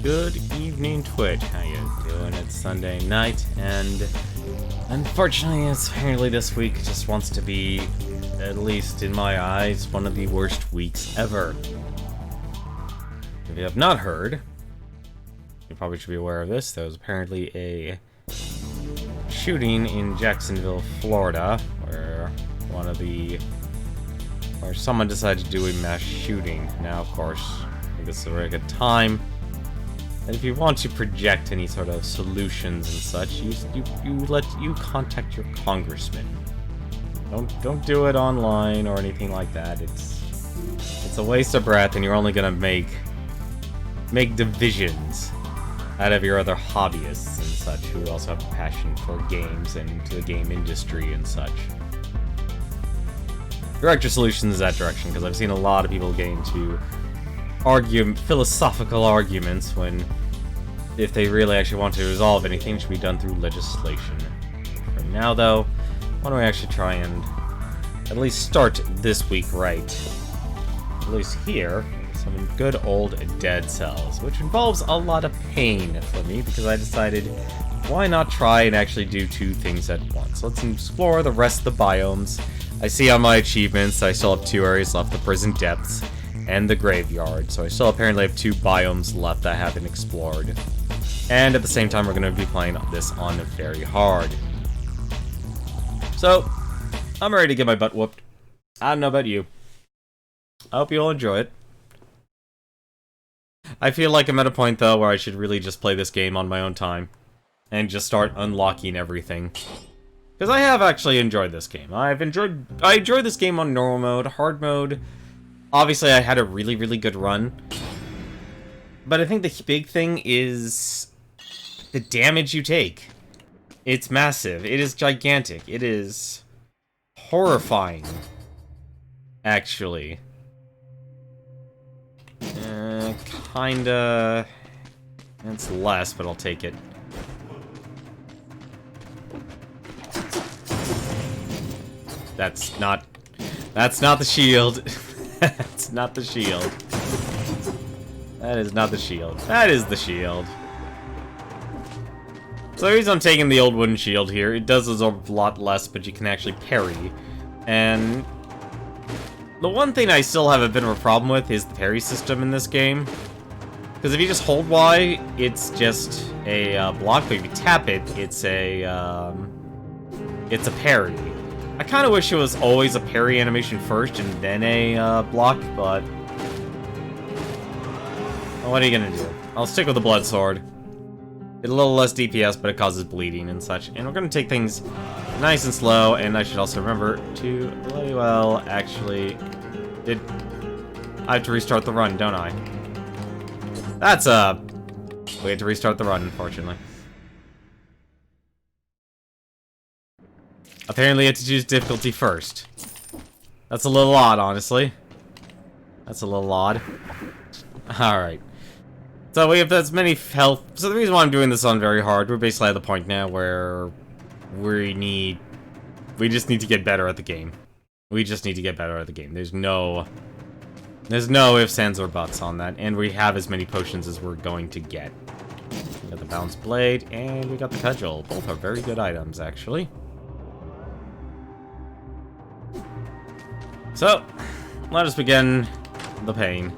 Good evening, Twitch. How you doing? It's Sunday night, and unfortunately, apparently this week just wants to be, at least in my eyes, one of the worst weeks ever. If you have not heard, you probably should be aware of this. There was apparently a shooting in Jacksonville, Florida, where someone decided to do a mass shooting. Now, of course, I think this is a very good time. And if you want to project any sort of solutions and such, you contact your congressman. Don't do it online or anything like that. It's a waste of breath, and you're only gonna make divisions out of your other hobbyists and such who also have a passion for games and to the game industry and such. Direct your solutions that direction, because I've seen a lot of people get into philosophical arguments when, if they really actually want to resolve anything, it should be done through legislation. For now, though, why don't we actually try and at least start this week right? At least here, some good old Dead Cells, which involves a lot of pain for me, because I decided, why not try and actually do two things at once? Let's explore the rest of the biomes. I see on my achievements I still have 2 areas left, the prison depths and the graveyard, so I still apparently have 2 biomes left that I haven't explored. And at the same time, we're going to be playing this on very hard. So, I'm ready to get my butt whooped. I don't know about you. I hope you'll enjoy it. I feel like I'm at a point, though, where I should really just play this game on my own time. And just start unlocking everything. Because I have actually enjoyed this game. I enjoyed this game on normal mode, hard mode. Obviously, I had a really, really good run. But I think the big thing is the damage you take. It's massive. It is gigantic. It is horrifying, actually. Kinda. It's less, but I'll take it. That's not the shield. That's not the shield. That is not the shield. That is the shield. So the reason I'm taking the old wooden shield here, it does absorb a lot less, but you can actually parry. And the one thing I still have a bit of a problem with is the parry system in this game. Because if you just hold Y, it's just a block, but if you tap it, it's a parry. I kind of wish it was always a parry animation first and then a block, but what are you gonna do? I'll stick with the blood sword. It's a little less DPS, but it causes bleeding and such. And we're gonna take things nice and slow, and I should also remember to bloody well actually I have to restart the run, don't I? That's we had to restart the run, unfortunately. Apparently you have to choose difficulty first. That's a little odd, honestly. That's a little odd. Alright. So we have as many health. So the reason why I'm doing this on very hard, we're basically at the point now where we just need to get better at the game. We just need to get better at the game. There's no ifs, ands, or buts on that. And we have as many potions as we're going to get. We got the balanced blade, and we got the cudgel. Both are very good items, actually. So, let us begin the pain.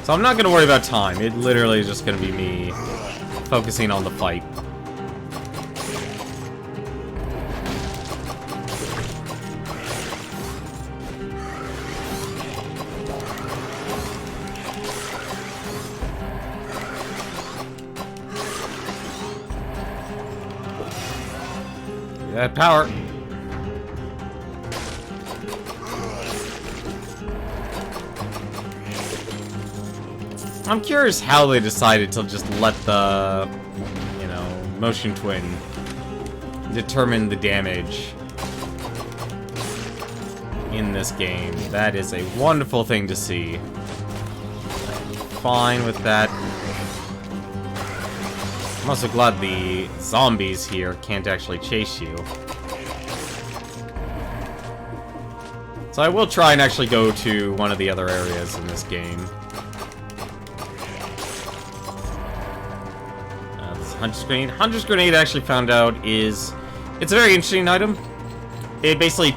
So I'm not going to worry about time. It literally is just going to be me focusing on the fight. That power. I'm curious how they decided to just let the, motion twin determine the damage in this game. That is a wonderful thing to see. I'm fine with that. I'm also glad the zombies here can't actually chase you. So I will try and actually go to one of the other areas in this game. This is Hunter's Grenade. Hunter's Grenade, I actually found out, it's a very interesting item. It basically...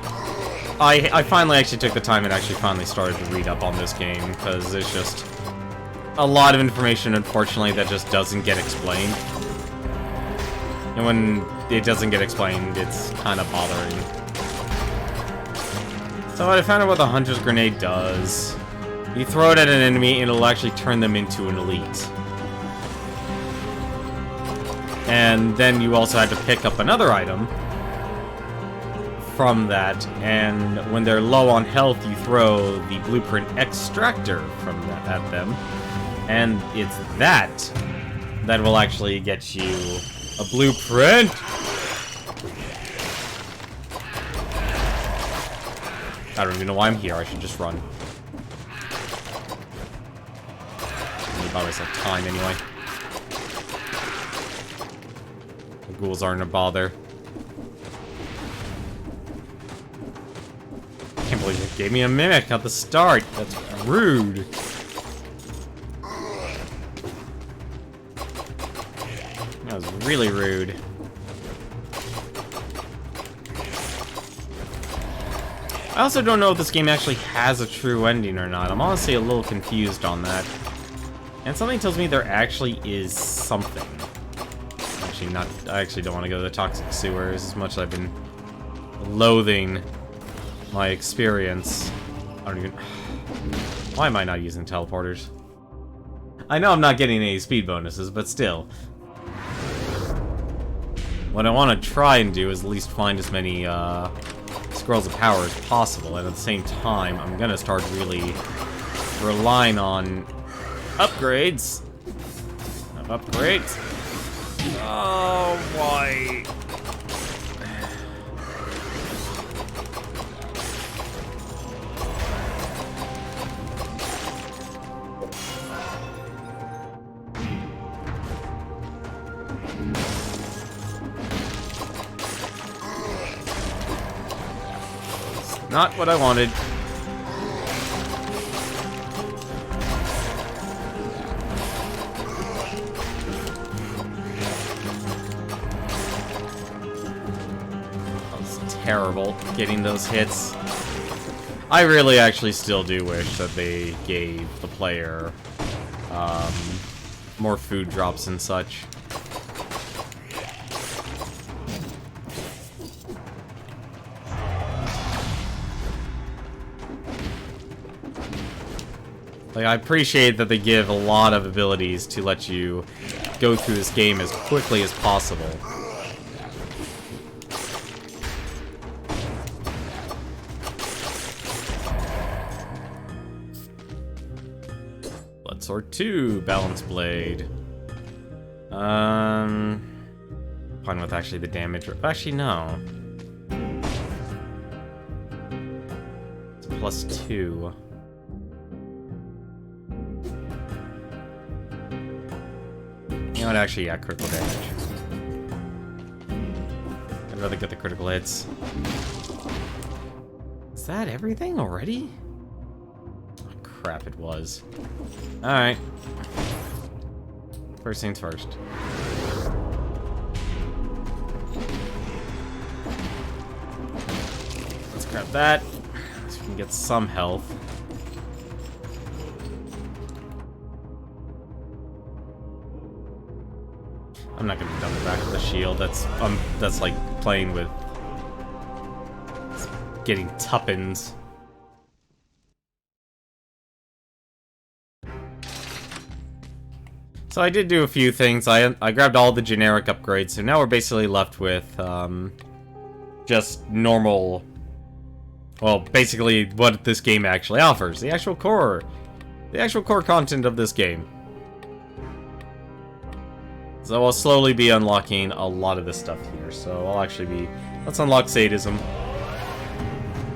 I finally actually took the time and actually finally started to read up on this game, because there's just a lot of information, unfortunately, that just doesn't get explained. And when it doesn't get explained, it's kind of bothering. So I found out what the Hunter's Grenade does. You throw it at an enemy, and it'll actually turn them into an elite. And then you also had to pick up another item from that, and when they're low on health, you throw the blueprint extractor from that at them, and it's that will actually get you a blueprint. I don't even know why I'm here. I should just run. I buy myself time anyway. The ghouls aren't a bother. I can't believe it gave me a mimic at the start. That's rude. That was really rude. I also don't know if this game actually has a true ending or not. I'm honestly a little confused on that. And something tells me there actually is something. Actually, not. I actually don't want to go to the toxic sewers as much as I've been loathing my experience. I don't even... Why am I not using teleporters? I know I'm not getting any speed bonuses, but still. What I want to try and do is at least find as many scrolls of power as possible, and at the same time, I'm gonna start really relying on upgrades. Upgrades? Oh, boy. Not what I wanted. That was terrible, getting those hits. I really actually still do wish that they gave the player more food drops and such. Like, I appreciate that they give a lot of abilities to let you go through this game as quickly as possible. Bloodsword 2, Balance Blade. Fine with actually the damage. Actually, no. It's +2. You know what, actually, yeah, critical damage. I'd rather get the critical hits. Is that everything already? Oh, crap, it was. Alright. First things first. Let's grab that, so we can get some health. I'm not gonna double back with the shield. That's like playing with getting tuppence. So I did do a few things. I grabbed all the generic upgrades, so now we're basically left with just normal. Well, basically what this game actually offers, the actual core content of this game. So I'll slowly be unlocking a lot of this stuff here. So I'll actually be... Let's unlock sadism.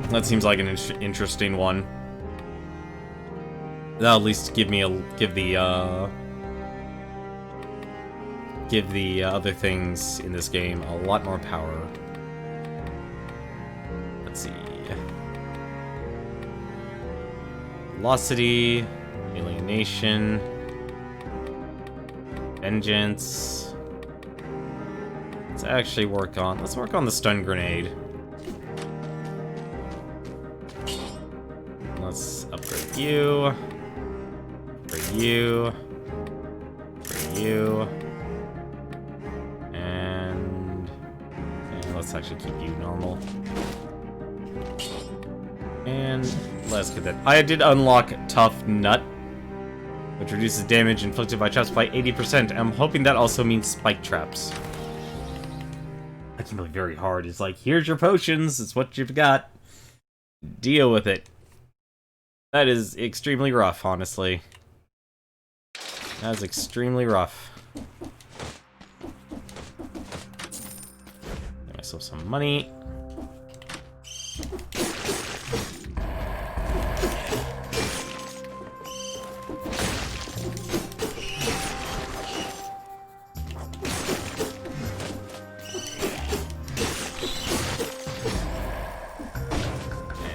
That seems like an interesting one. That'll at least give me give the other things in this game a lot more power. Let's see. Velocity, alienation, vengeance. Let's actually work on. Let's work on the stun grenade. Let's upgrade you. Upgrade you. Upgrade you. And let's actually keep you normal. And let's get that. I did unlock Tough Nut, which reduces damage inflicted by traps by 80%. I'm hoping that also means spike traps. That can be very hard. It's like, here's your potions. It's what you've got. Deal with it. That is extremely rough, honestly. That is extremely rough. Get myself some money.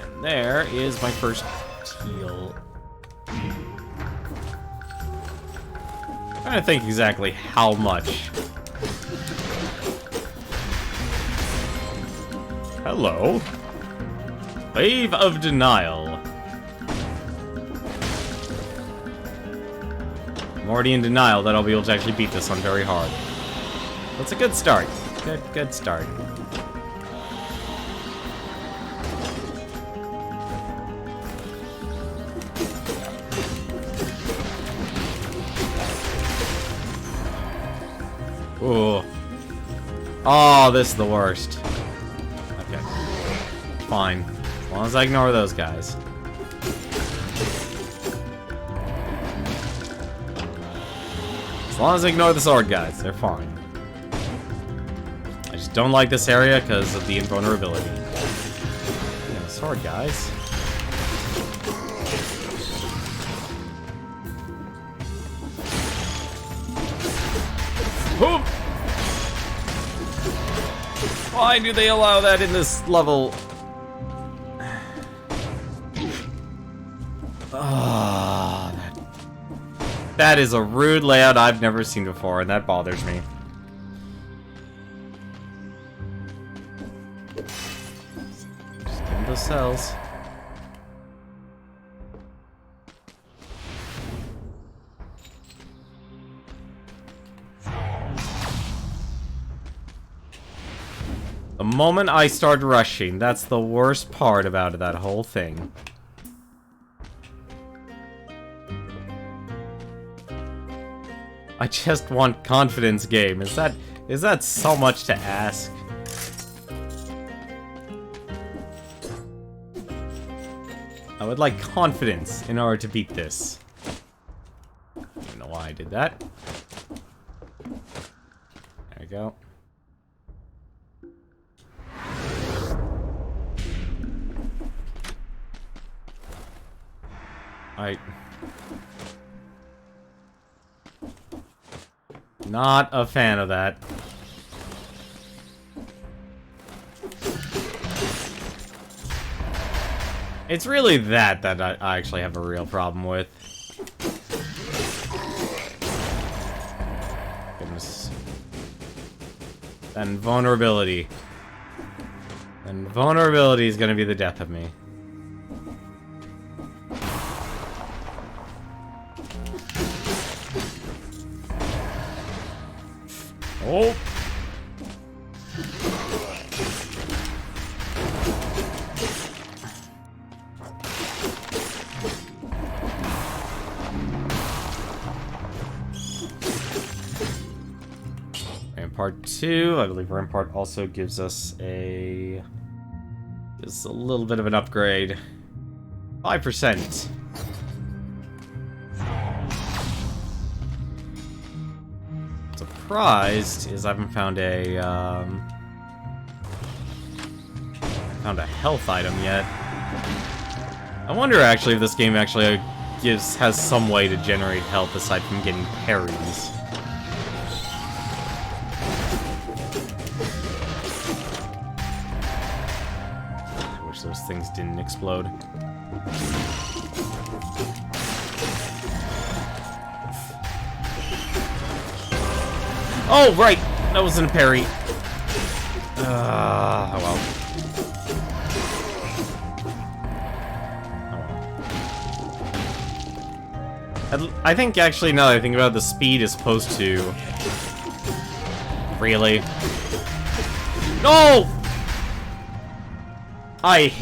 And there is my first heal. I'm trying to think exactly how much. Hello. Wave of Denial. I'm already in denial that I'll be able to actually beat this one very hard. That's a good start. Good start. Ooh. Oh, this is the worst. Okay. Fine. As long as I ignore those guys. As long as I ignore the sword guys, they're fine. I just don't like this area because of the invulnerability. Yeah, the sword guys. Whoop! Why do they allow that in this level? Ah, that is a rude layout I've never seen before, and that bothers me. Just give them those cells. The moment I start rushing, that's the worst part about that whole thing. I just want confidence game. Is that so much to ask? I would like confidence in order to beat this. I don't know why I did that. There we go. Not a fan of that. It's really that I actually have a real problem with. Goodness. And vulnerability. And vulnerability is gonna be the death of me. Oh! Rampart 2, I believe Rampart also gives us a little bit of an upgrade. 5%. Surprised is I haven't found a health item yet. I wonder actually if this game actually has some way to generate health aside from getting parries. I wish those things didn't explode. Oh, right! That wasn't a parry. Oh well. I think, actually, now that I think about it, the speed is supposed to... Really? No! I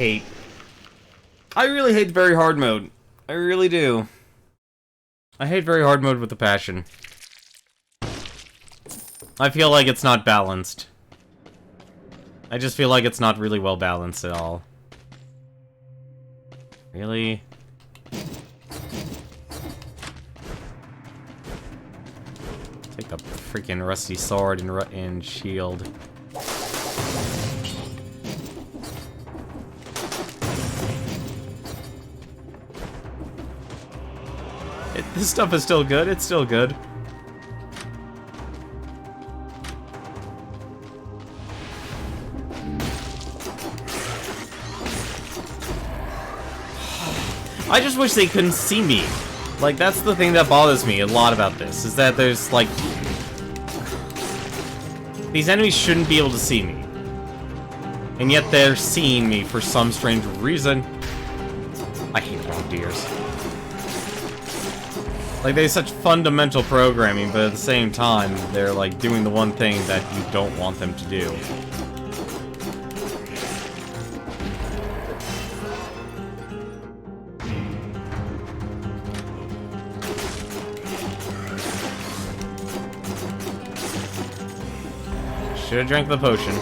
really hate very hard mode. I really do. I hate very hard mode with a passion. I feel like it's not balanced. I just feel like it's not really well balanced at all. Really? Take the freaking rusty sword and shield. This stuff is still good. It's still good. I just wish they couldn't see me. Like, that's the thing that bothers me a lot about this, is that there's, like... These enemies shouldn't be able to see me. And yet they're seeing me for some strange reason. I hate wrongdoers. Like, they have such fundamental programming, but at the same time, they're, like, doing the one thing that you don't want them to do. Should have drank the potion.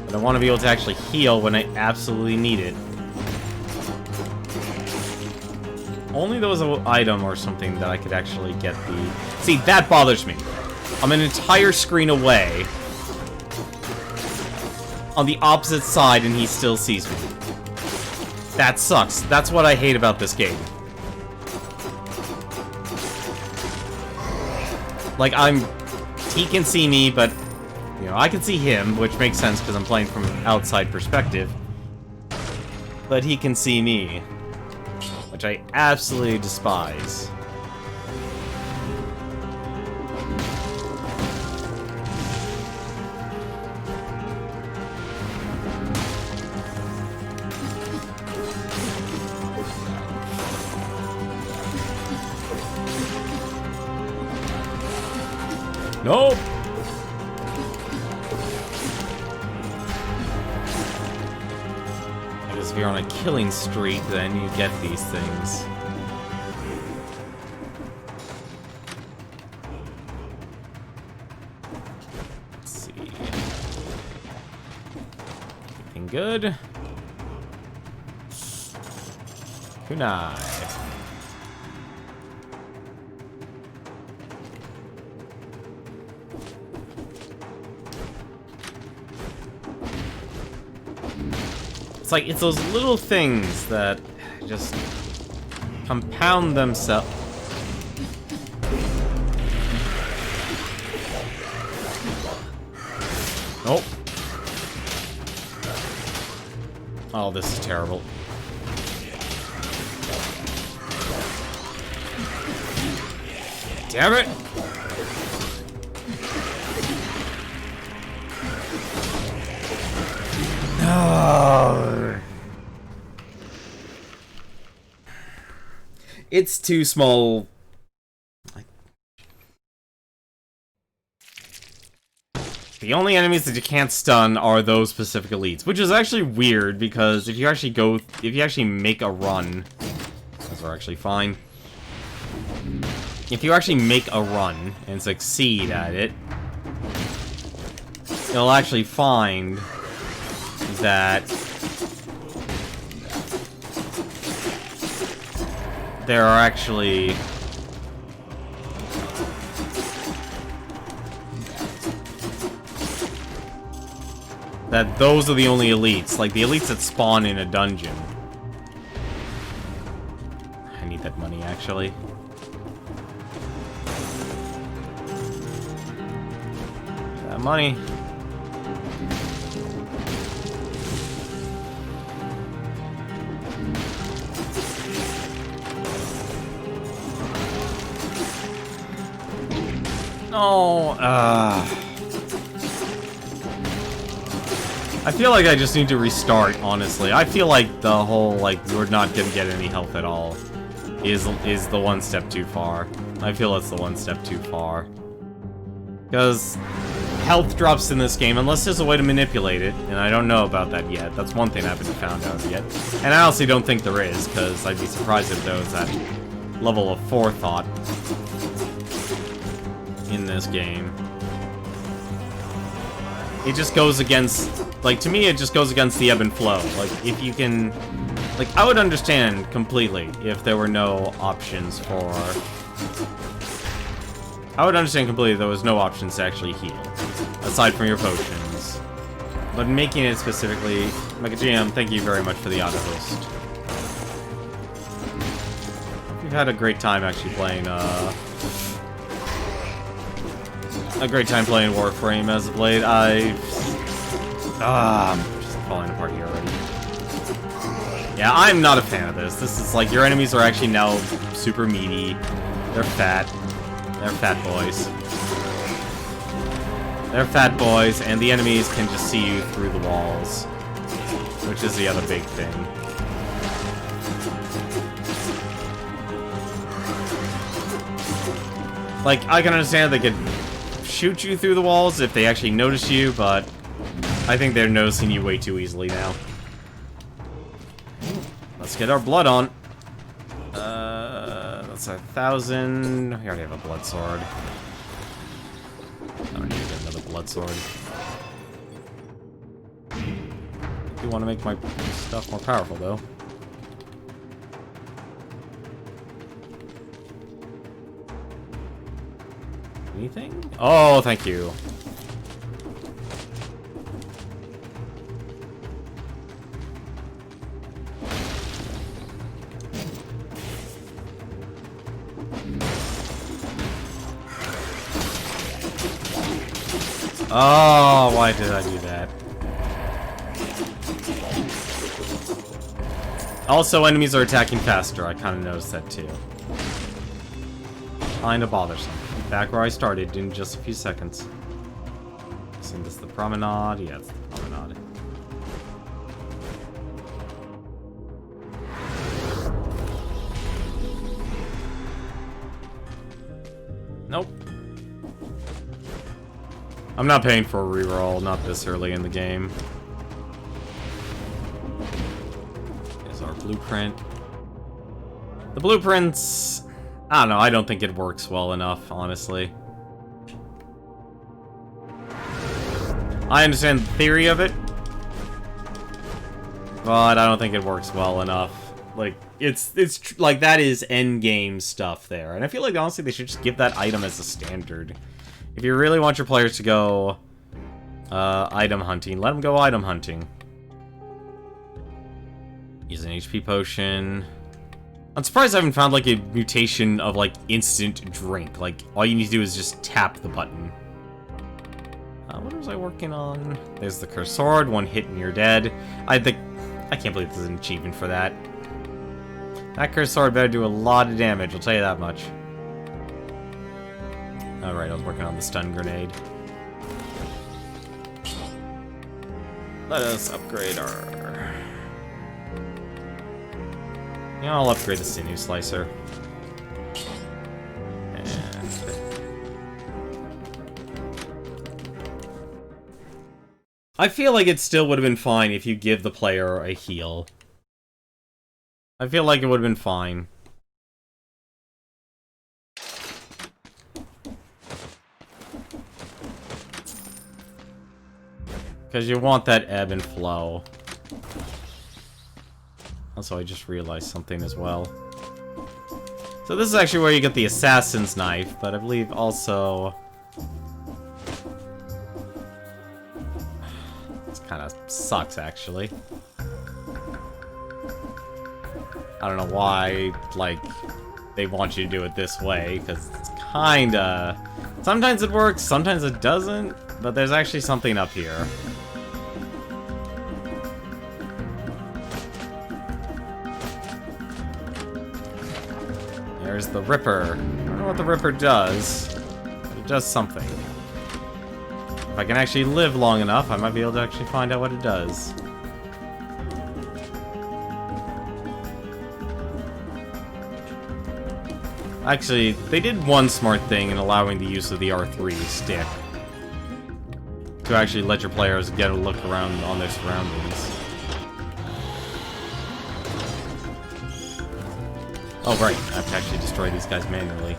But I want to be able to actually heal when I absolutely need it. Only there was an item or something that I could actually get the... See, that bothers me. I'm an entire screen away. On the opposite side and he still sees me. That sucks. That's what I hate about this game. Like, he can see me, but, you know, I can see him, which makes sense because I'm playing from an outside perspective. But he can see me, which I absolutely despise. Nope. I guess if you're on a killing streak, then you get these things. Let's see. Anything good? Kunai. It's like, it's those little things that just compound themselves. Nope. Oh, this is terrible. Damn it! No. It's too small. The only enemies that you can't stun are those specific elites, which is actually weird because if you actually make a run, those are actually fine. If you actually make a run and succeed at it, you'll actually find that there are actually those are the only elites, like the elites that spawn in a dungeon. I need that money actually. That money. Oh, I feel like I just need to restart, honestly. I feel like the whole, like, we're not gonna get any health at all is the one step too far. I feel it's the one step too far. Because health drops in this game, unless there's a way to manipulate it, and I don't know about that yet. That's one thing I haven't found out yet. And I honestly don't think there is, because I'd be surprised if there was that level of forethought in this game. It just goes against, like, to me, it just goes against the ebb and flow. Like, if you can, like, I would understand completely if there were no options for, I would understand completely if there was no options to actually heal, aside from your potions. But making it specifically, Mega GM, thank you very much for the auto host. We've had a great time actually playing, Warframe as of late. I'm just falling apart here already. Yeah, I'm not a fan of this. This is like, your enemies are actually now super meaty. They're fat. They're fat boys. They're fat boys, and the enemies can just see you through the walls. Which is the other big thing. Like, I can understand they could shoot you through the walls if they actually notice you, but I think they're noticing you way too easily now. Let's get our blood on. That's 1,000. We already have a blood sword. I don't need to get another blood sword. I do want to make my stuff more powerful, though. Anything? Oh, thank you. Oh, why did I do that? Also, enemies are attacking faster. I kind of noticed that too. Kinda bothersome. Back where I started in just a few seconds. Isn't this the promenade? Yeah, it's the promenade. Nope. I'm not paying for a reroll, not this early in the game. Here's our blueprint. The blueprints, I don't know, I don't think it works well enough, honestly. I understand the theory of it, but I don't think it works well enough. Like, it's like, that is endgame stuff there. And I feel like, honestly, they should just give that item as a standard. If you really want your players to go item hunting, let them go item hunting. Use an HP potion. I'm surprised I haven't found, like, a mutation of, like, instant drink. Like, all you need to do is just tap the button. What was I working on? There's the cursed sword. One hit and you're dead. I can't believe there's an achievement for that. That cursed sword better do a lot of damage, I'll tell you that much. Alright, I was working on the stun grenade. Let us upgrade our... Yeah, I'll upgrade the sinew slicer. And... I feel like it still would have been fine if you give the player a heal. I feel like it would have been fine. Because you want that ebb and flow. Also, I just realized something as well. So this is actually where you get the assassin's knife, but I believe also... This kind of sucks, actually. I don't know why, like, they want you to do it this way, because it's kinda... Sometimes it works, sometimes it doesn't, but there's actually something up here. There's the Ripper. I don't know what the Ripper does. It It does something. If I can actually live long enough, I might be able to actually find out what it does. Actually, they did one smart thing in allowing the use of the R3 stick. To actually let your players get a look around on their surroundings. Oh, right. I have to actually destroy these guys manually.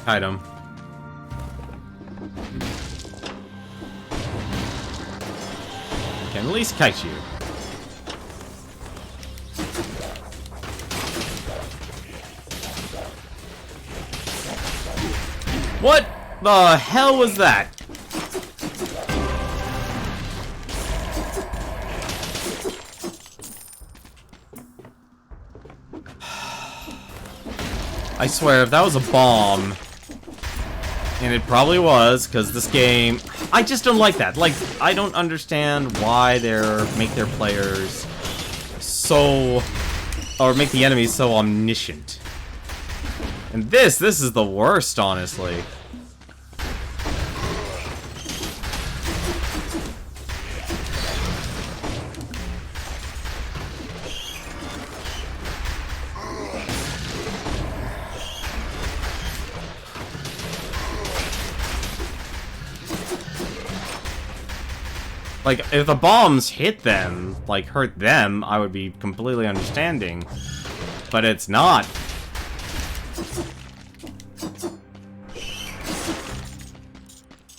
Hide him. I can at least kite you. What the hell was that? I swear, if that was a bomb... And it probably was, because this game... I just don't like that. Like, I don't understand why make their players so... Or make the enemies so omniscient. And this is the worst, honestly. Like, if the bombs hit them, like, hurt them, I would be completely understanding. But it's not.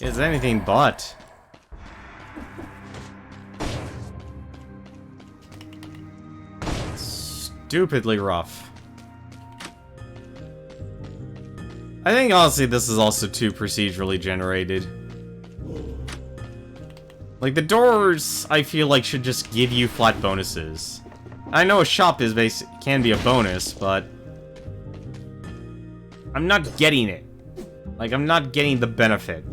It's anything but. Stupidly rough. I think, honestly, this is also too procedurally generated. Like, the doors, I feel like, should just give you flat bonuses. I know a shop can be a bonus, but... I'm not getting it. Like, I'm not getting the benefit.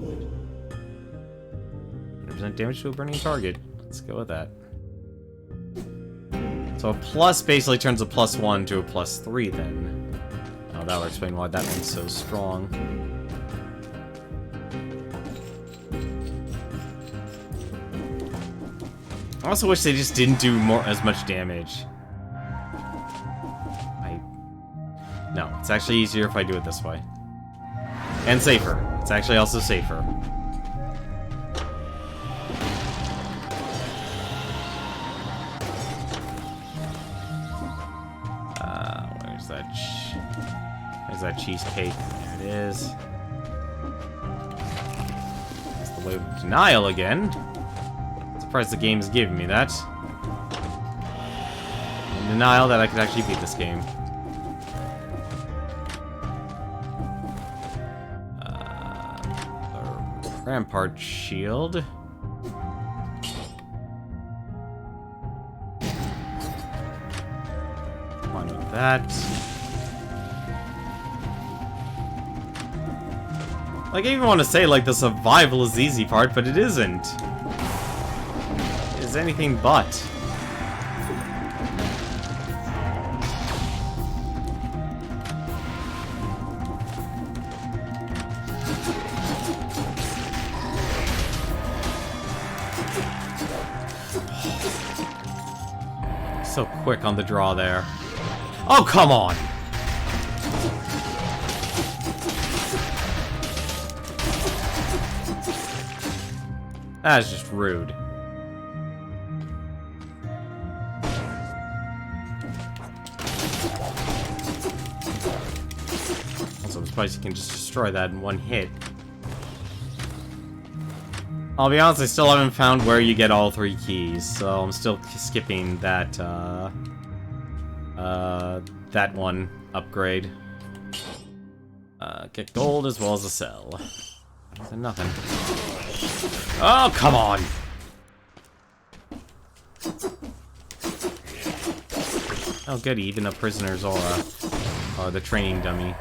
100% damage to a burning target. Let's go with that. So a plus basically turns a +1 to a +3, then. Oh, that will explain why that one's so strong. I also wish they just didn't do as much damage. No, it's actually easier if I do it this way. And safer. It's actually also safer. Where's that cheesecake? There it is. That's the way of denial again. Surprised the game's giving me that. In denial that I could actually beat this game. Rampart shield. Come on with that. Like, I even want to say, like, the survival is the easy part, but it isn't. Is anything but. So quick on the draw there. Oh, come on! That's just rude. Also, I'm surprised you can just destroy that in one hit. I'll be honest, I still haven't found where you get all 3 keys, so I'm still skipping that, that one upgrade. Get gold as well as a cell. Nothing. Oh, come on! Oh, goody, even a prisoner's aura. Or the training dummy.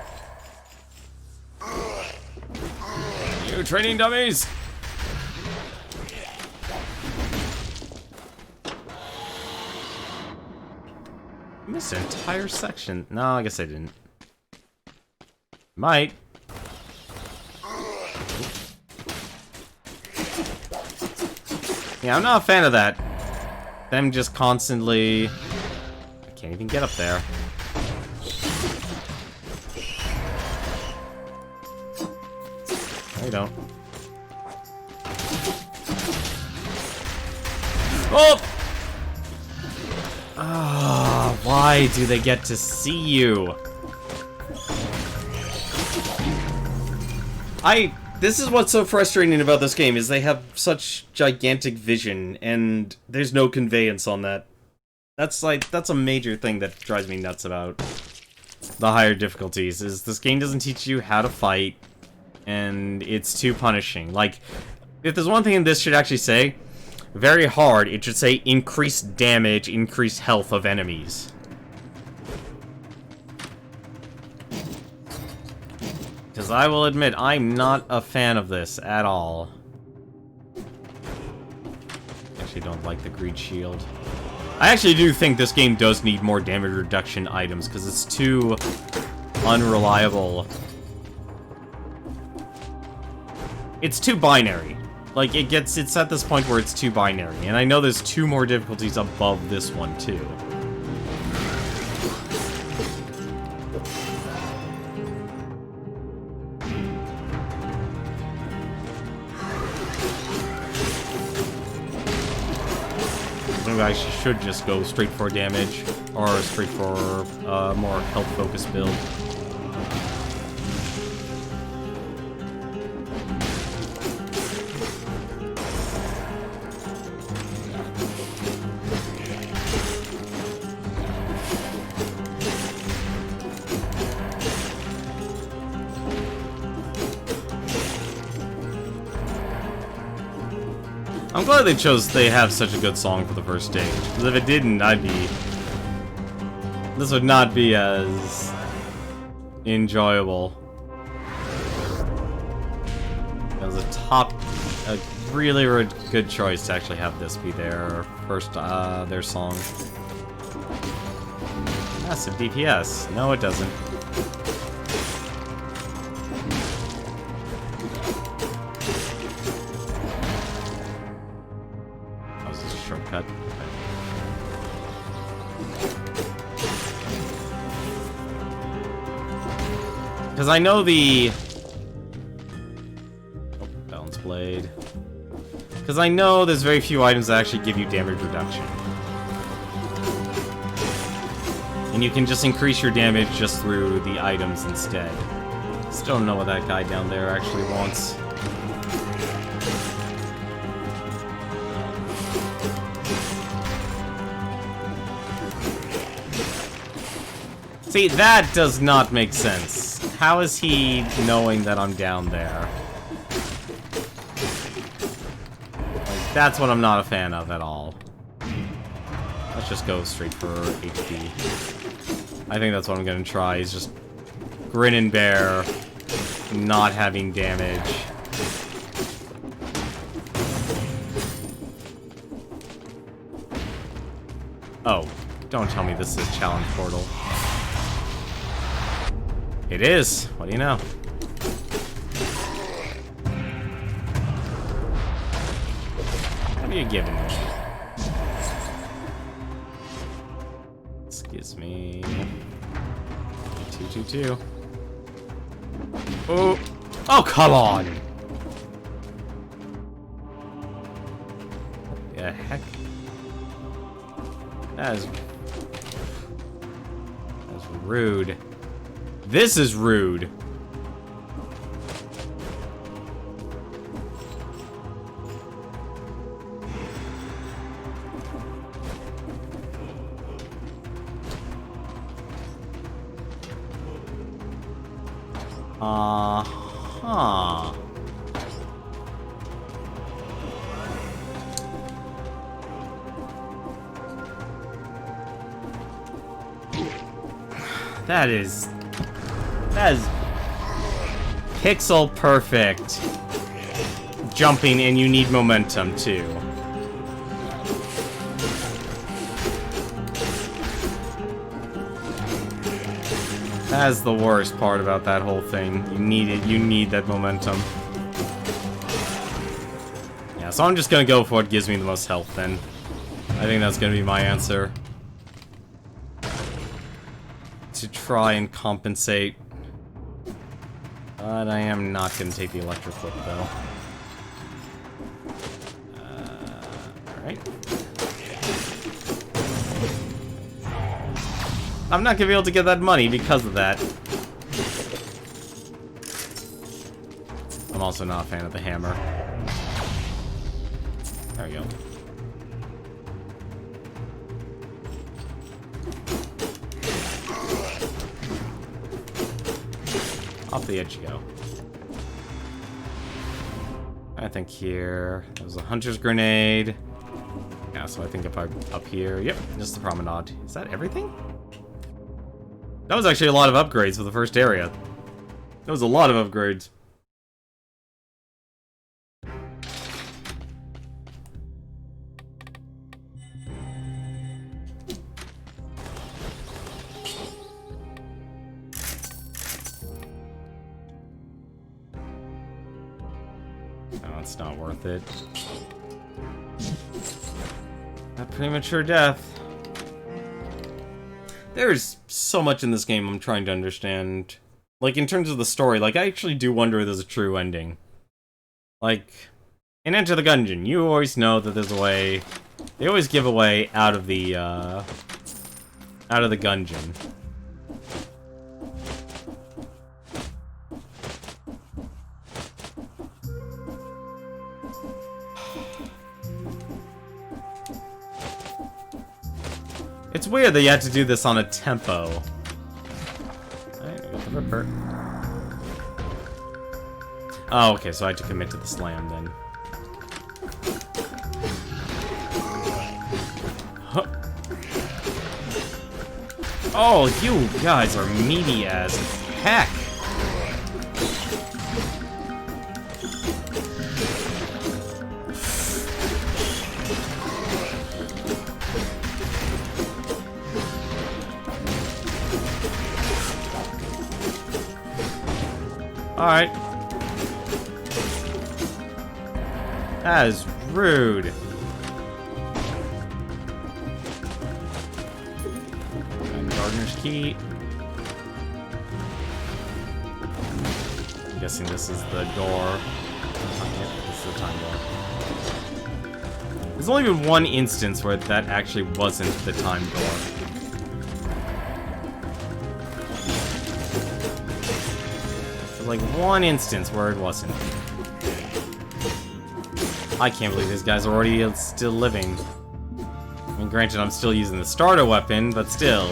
You training dummies! I missed an entire section. No, I guess I didn't. Might. Yeah, I'm not a fan of that. Them just constantly... I can't even get up there. No, you don't. Oh! Ah, why do they get to see you? This is what's so frustrating about this game, is they have such gigantic vision, and there's no conveyance on that. That's a major thing that drives me nuts about the higher difficulties, is this game doesn't teach you how to fight, and it's too punishing. Like, if there's one thing this should actually say, very hard, it should say increased damage, increased health of enemies. Because I will admit, I'm not a fan of this at all. Actually don't like the greed shield. I actually do think this game does need more damage reduction items, because it's too unreliable. It's too binary. Like, it's at this point where it's too binary. And I know there's 2 more difficulties above this one, too. I should just go straight for damage, or straight for a more health-focused build. I'm glad they have such a good song for the first stage, because if it didn't, this would not be as enjoyable. It was a really good choice to actually have this be their first, their song. Massive DPS. No, it doesn't. Shortcut. Because I know the... Oh, balance blade. Because I know there's very few items that actually give you damage reduction. And you can just increase your damage just through the items instead. Still don't know what that guy down there actually wants. See, that does not make sense. How is he knowing that I'm down there? Like, that's what I'm not a fan of at all. Let's just go straight for HP. I think that's what I'm gonna try, is just grin and bear, not having damage. Oh, don't tell me this is challenge portal. It is. What do you know? What are you giving me? Excuse me. 222. Oh! Oh, come on! What the heck? That's rude. This is rude. Uh-huh. That is pixel perfect jumping, and you need momentum too. That's the worst part about that whole thing. You need it. You need that momentum. Yeah, so I'm just gonna go for what gives me the most health then. I think that's gonna be my answer. To try and compensate. But I am not gonna take the electric flip though. Alright. I'm not gonna be able to get that money because of that. I'm also not a fan of the hammer. There we go. Off the edge you go. I think here, there's a hunter's grenade. Yeah, so I think if I'm up here, yep, just the promenade. Is that everything? That was actually a lot of upgrades for the first area. That was a lot of upgrades. No, it's not worth it. A premature death. There's so much in this game I'm trying to understand. Like, in terms of the story, like, I actually do wonder if there's a true ending. Like, in Enter the Gungeon, you always know that there's a way... They always give a way out of the Gungeon. It's weird that you had to do this on a tempo. Alright, I got the Ripper. Oh, okay, so I had to commit to the slam then. Huh. Oh, you guys are meaty as heck! Alright. That is rude. And Gardener's Key. I'm guessing this is the door. This is the time door. There's only been one instance where that actually wasn't the time door. Like one instance where it wasn't. I can't believe these guys are already still living. I mean, granted, I'm still using the starter weapon, but still.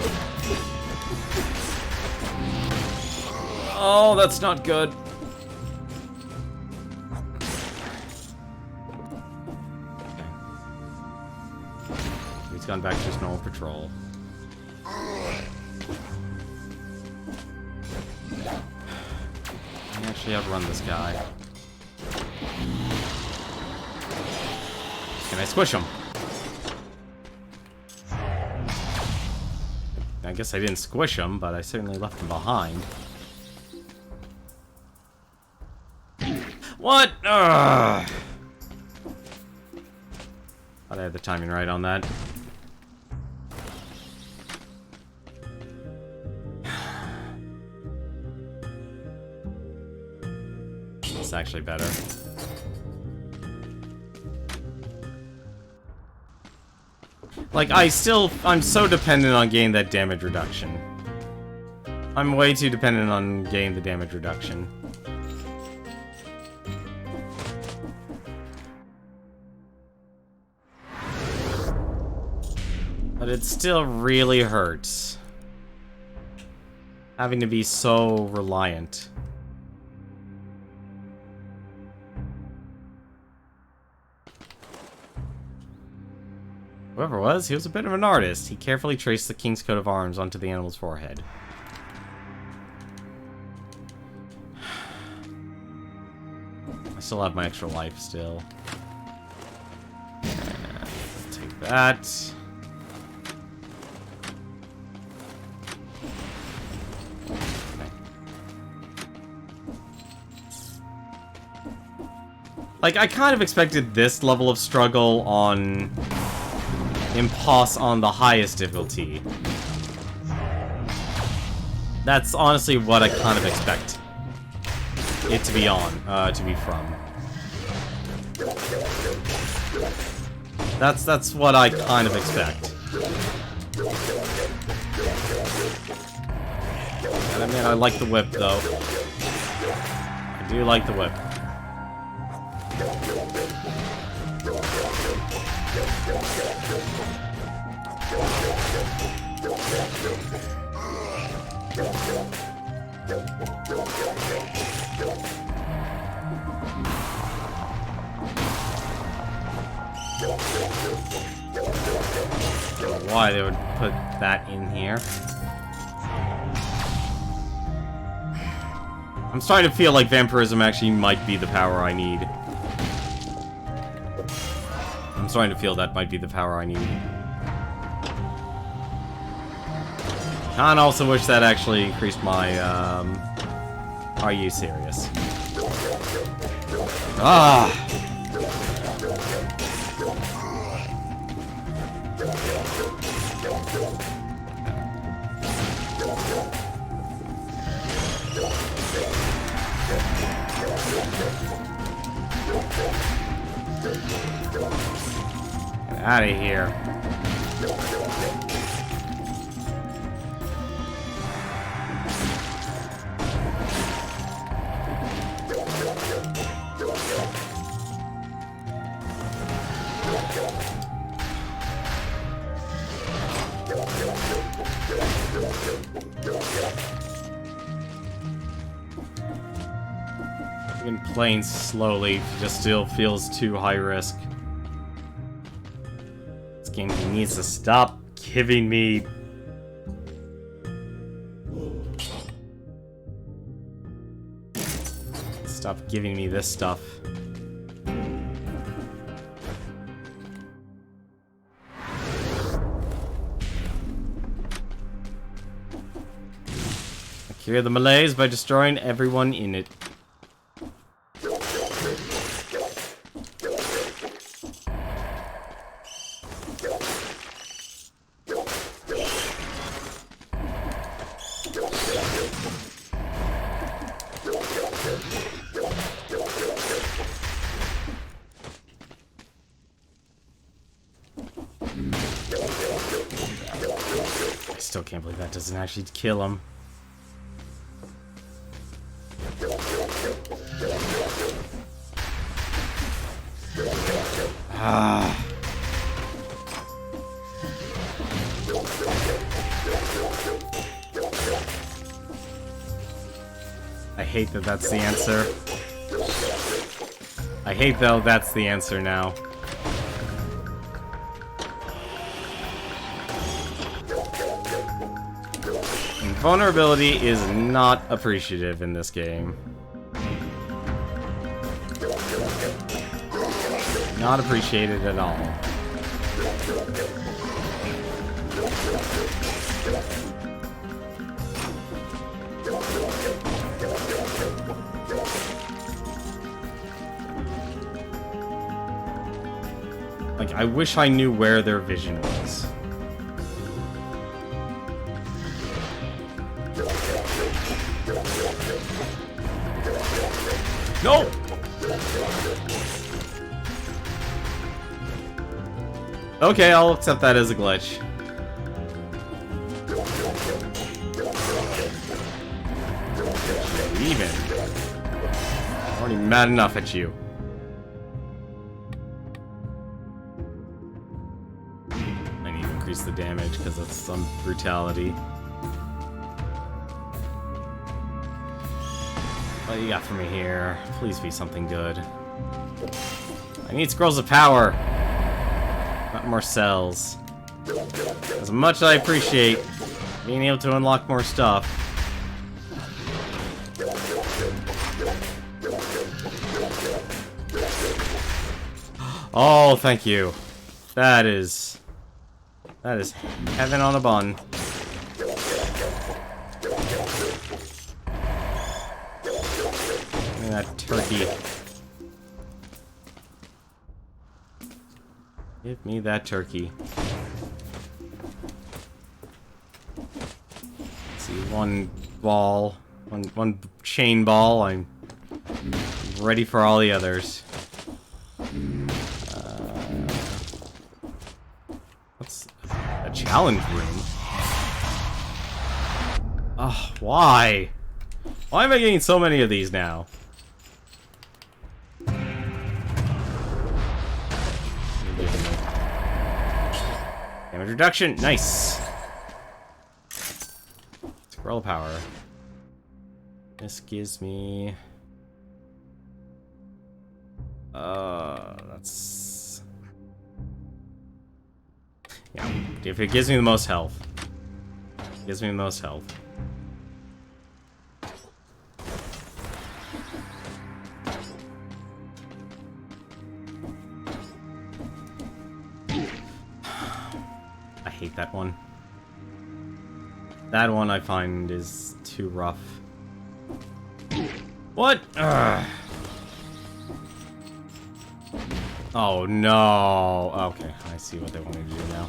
Oh, that's not good. Okay. He's gone back to his normal patrol. Actually outrun this guy. Can I squish him? I guess I didn't squish him, but I certainly left him behind. What? Ugh. Thought I had the timing right on that. It's actually better. Like, I'm so dependent on getting that damage reduction. I'm way too dependent on getting the damage reduction. But it still really hurts. Having to be so reliant. Whoever it was, he was a bit of an artist. He carefully traced the king's coat of arms onto the animal's forehead. I still have my extra life still. Take that. Like, I kind of expected this level of struggle on Impost on the highest difficulty. That's honestly what I kind of expect it to be on, to be from. That's what I kind of expect. And I mean, I like the whip, though. I do like the whip. I don't know why they would put that in here. I'm starting to feel like vampirism actually might be the power I need. I'm starting to feel that might be the power I need. And I also wish that actually increased my, Are you serious? Ah! Get out of here. Even playing slowly just still feels too high risk. This game needs to stop giving me... Stop giving me this stuff. Cure the malaise by destroying everyone in it. I still can't believe that doesn't actually kill him. Ah. I hate that that's the answer. I hate though that's the answer now. Vulnerability is not appreciative in this game. Not appreciated at all. Like, I wish I knew where their vision was. No! Okay, I'll accept that as a glitch. Even. I'm already mad enough at you. I need to increase the damage because that's some brutality. What do you got for me here? Please be something good. I need scrolls of power. Not more cells. As much as I appreciate being able to unlock more stuff. Oh, thank you. That is heaven on a bun. Give me that turkey. Give me that turkey. Let's see, one ball, one chain ball. I'm ready for all the others. What's a challenge room? Oh, why? Why am I getting so many of these now? Damage reduction, nice. Scroll power. This gives me. That's. Yeah, if it gives me the most health. It gives me the most health. I hate that one. That one I find is too rough. What? Ugh. Oh no. Okay, I see what they want me to do now.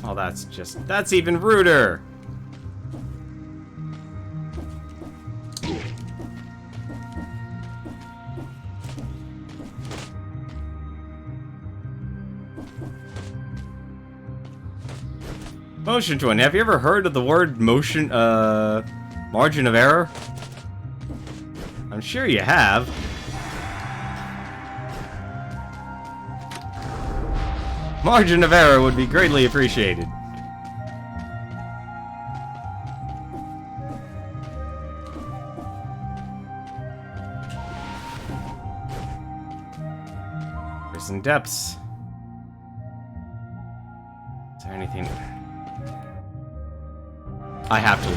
Oh, that's even ruder. Motion twin. Have you ever heard of the word motion, margin of error? I'm sure you have. Margin of error would be greatly appreciated. Prison depths. Is there anything? I have to look.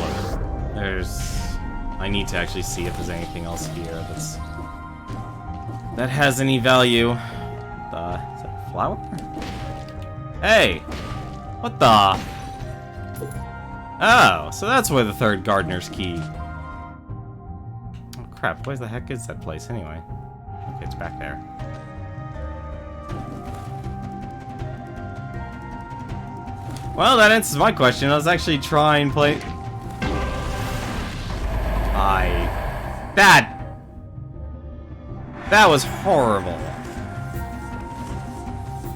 I need to actually see if there's anything else here that has any value. Is that a flower? Hey! What the? Oh, so that's where the third gardener's key. Oh crap, where the heck is that place anyway? Okay, it's back there. Well, that answers my question. I was actually trying to play... That was horrible.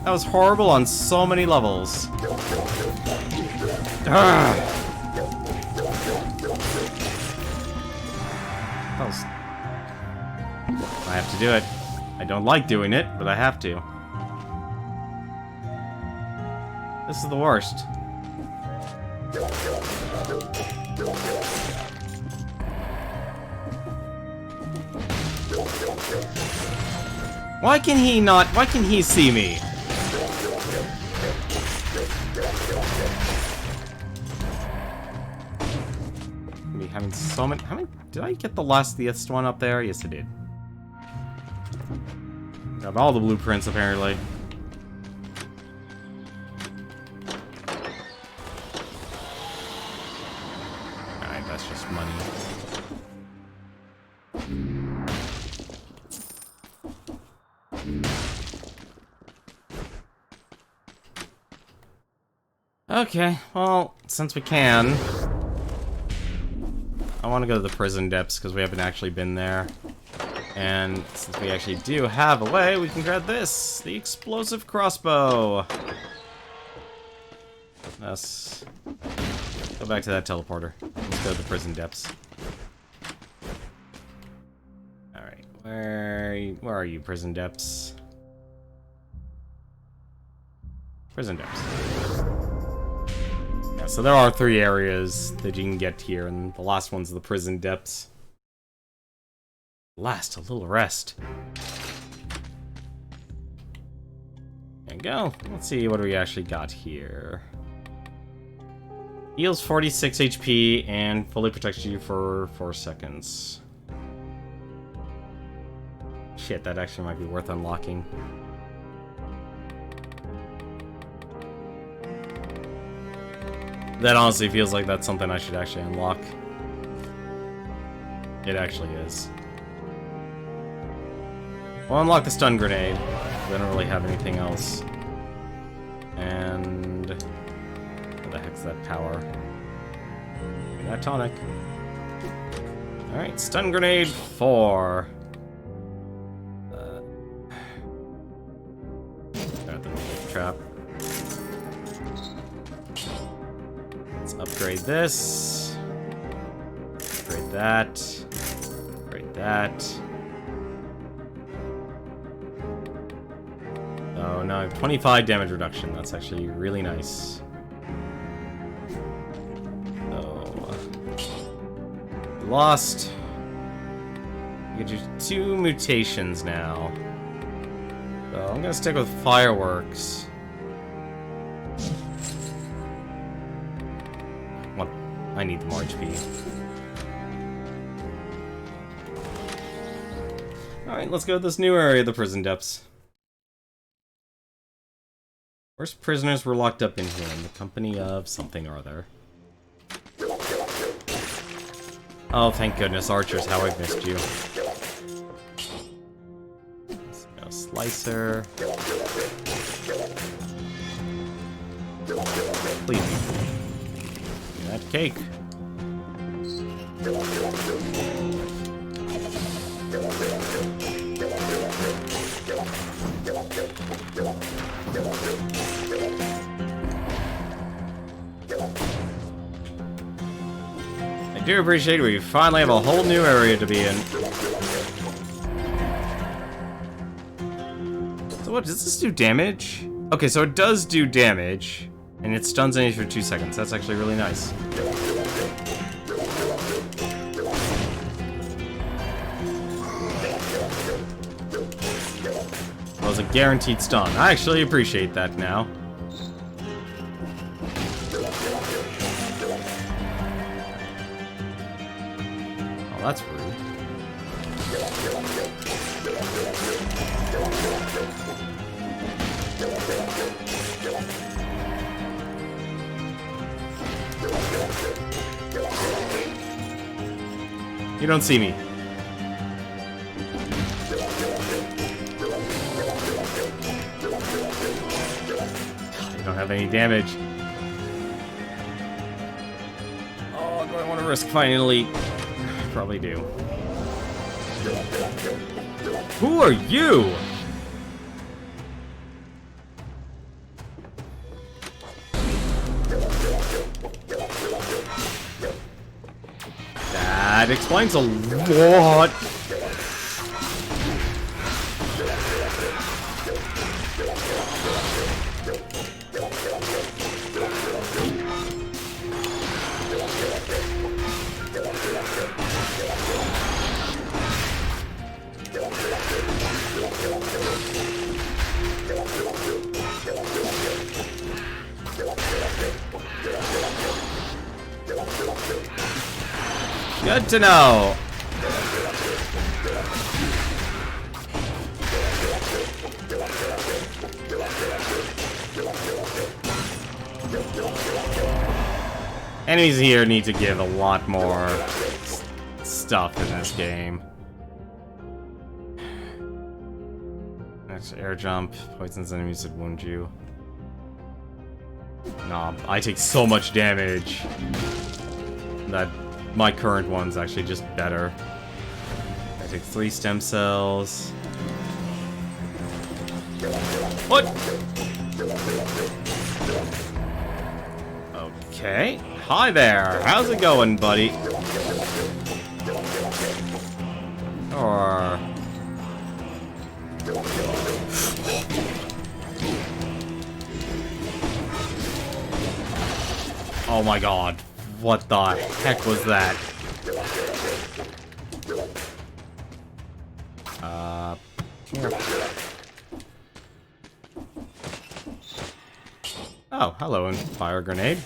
That was horrible on so many levels. Ugh. I have to do it. I don't like doing it, but I have to. This is the worst. Why can he see me? Me having so many. How many? Did I get the last one up there? Yes, I did. Got all the blueprints apparently. Alright, that's just money. Okay, well, since we can, I want to go to the prison depths because we haven't actually been there. And since we actually do have a way, we can grab this, the explosive crossbow. Let's go back to that teleporter. Let's go to the prison depths. Alright, where are you, prison depths? Prison depths. Yeah, so there are 3 areas that you can get here, and the last one's the prison depths. Last, a little rest. we go. Let's see what we actually got here. Heals 46 HP and fully protects you for 4 seconds. Shit, that actually might be worth unlocking. That honestly feels like that's something I should actually unlock. It actually is. We'll unlock the stun grenade. We don't really have anything else. And... what the heck's that power? That tonic. Alright, stun grenade 4. Got the trap. Let's upgrade this. Upgrade that. Upgrade that. Oh, now I have 25 damage reduction. That's actually really nice. So, lost. You get your 2 mutations now. So I'm gonna stick with fireworks. What? I need more HP. Alright, let's go to this new area of the prison depths. First prisoners were locked up in here in the company of something or other. Oh, thank goodness, archers, how I've missed you. Let's go slicer. Please. Give me that cake. I do appreciate we finally have a whole new area to be in. So what, does this do damage? Okay, so it does do damage, and it stuns enemies for 2 seconds. That's actually really nice. That was a guaranteed stun. I actually appreciate that now. Oh, that's rude. You don't see me. You don't have any damage. Oh, do I want to risk finding an elite? Probably do. Who are you? That explains a lot. Good to know. Enemies here need to give a lot more stuff in this game. That's air jump, poisons enemies that wound you. Nah, I take so much damage that my current one's actually just better. I take 3 stem cells. What? Okay. Hi there. How's it going, buddy? Or... oh my god. What the heck was that? Here. Oh, hello, and fire grenade.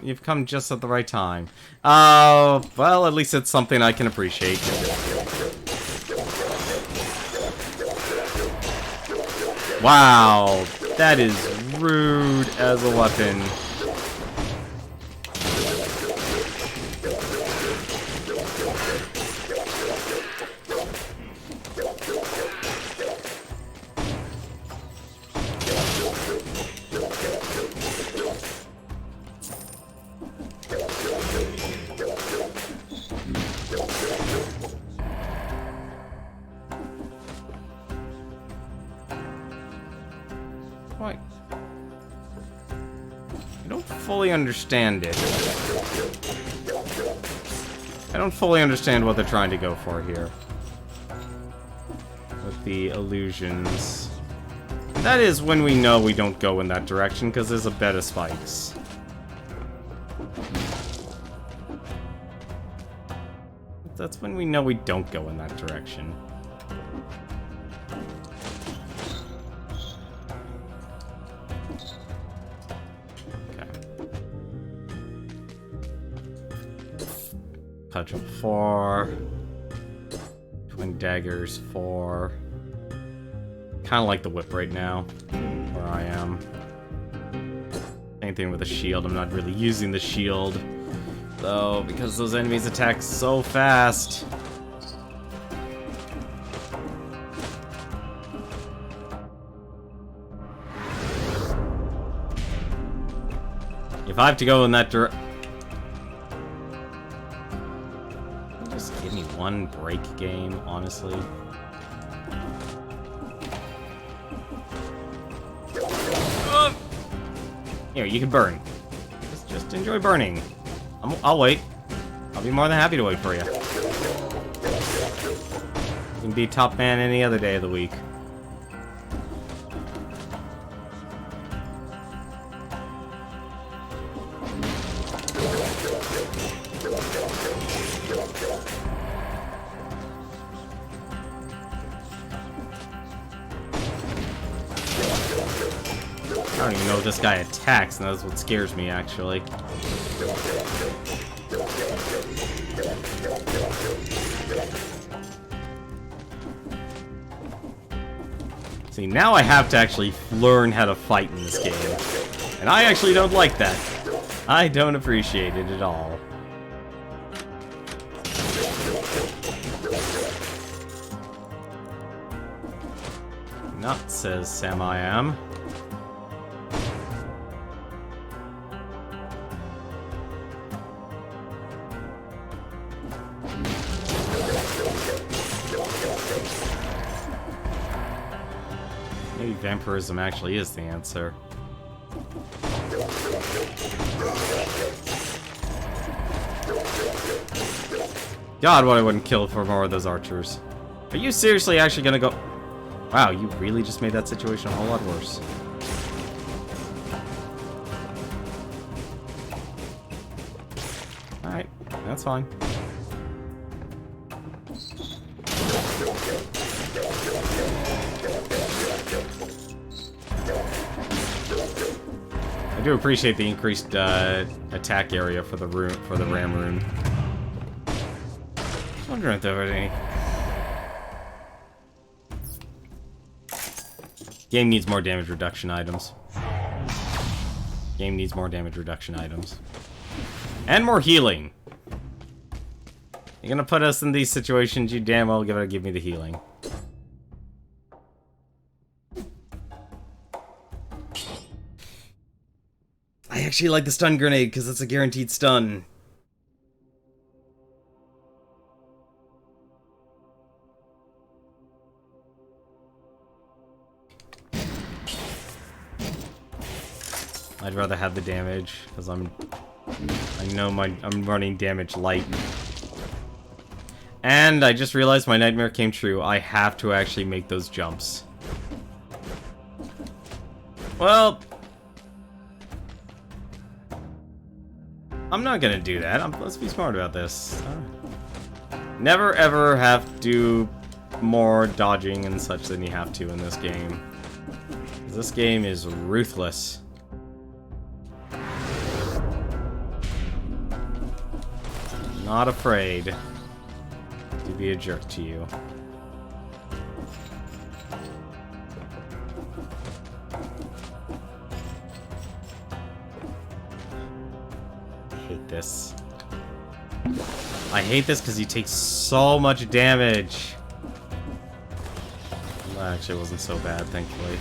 You've come just at the right time. Oh, well, at least it's something I can appreciate. Wow, that is rude as a weapon. Why? I don't fully understand it. I don't fully understand what they're trying to go for here. With the illusions. That is when we know we don't go in that direction, because there's a bed of spikes. That's when we know we don't go in that direction. Cudgel 4. Twin daggers 4. Kind of like the whip right now, where I am. Same thing with the shield. I'm not really using the shield, though, because those enemies attack so fast. If I have to go in that direction... Just give me one break game, honestly. Here, you can burn. Just enjoy burning. I'll wait. I'll be more than happy to wait for you. You can be top man any other day of the week. I don't even know if this guy attacks, and that's what scares me, actually. See, now I have to actually learn how to fight in this game. And I actually don't like that. I don't appreciate it at all. Not, says Sam I am. Maybe vampirism actually is the answer. God, what I wouldn't kill for more of those archers. Are you seriously actually gonna go... Wow, you really just made that situation a whole lot worse. Alright, that's fine. I do appreciate the increased attack area for the room, for the ram rune. Just wondering if there were any. Game needs more damage reduction items. Game needs more damage reduction items. And more healing. You're gonna put us in these situations, you damn well gotta give me the healing. I actually like the stun grenade because it's a guaranteed stun. I'd rather have the damage because I know I'm running damage light. And I just realized my nightmare came true. I have to actually make those jumps. Well, I'm not gonna do that. Let's be smart about this. Never ever have to do more dodging and such than you have to in this game. This game is ruthless. Not afraid to be a jerk to you. I hate this. I hate this because he takes so much damage. That actually wasn't so bad, thankfully.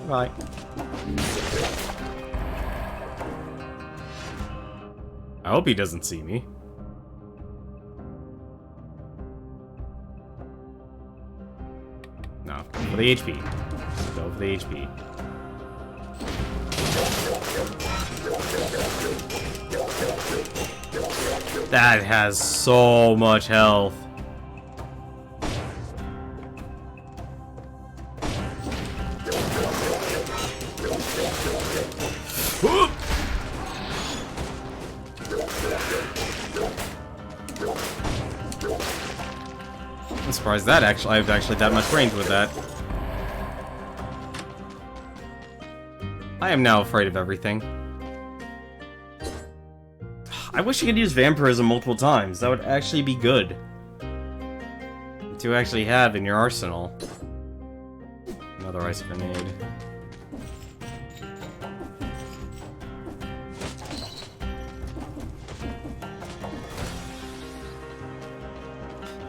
Right. I hope he doesn't see me. No, go for the HP. Go for the HP. That has so much health. I'm surprised that I have actually that much range with that. I am now afraid of everything. I wish you could use vampirism multiple times. That would actually be good to actually have in your arsenal. Another ice grenade.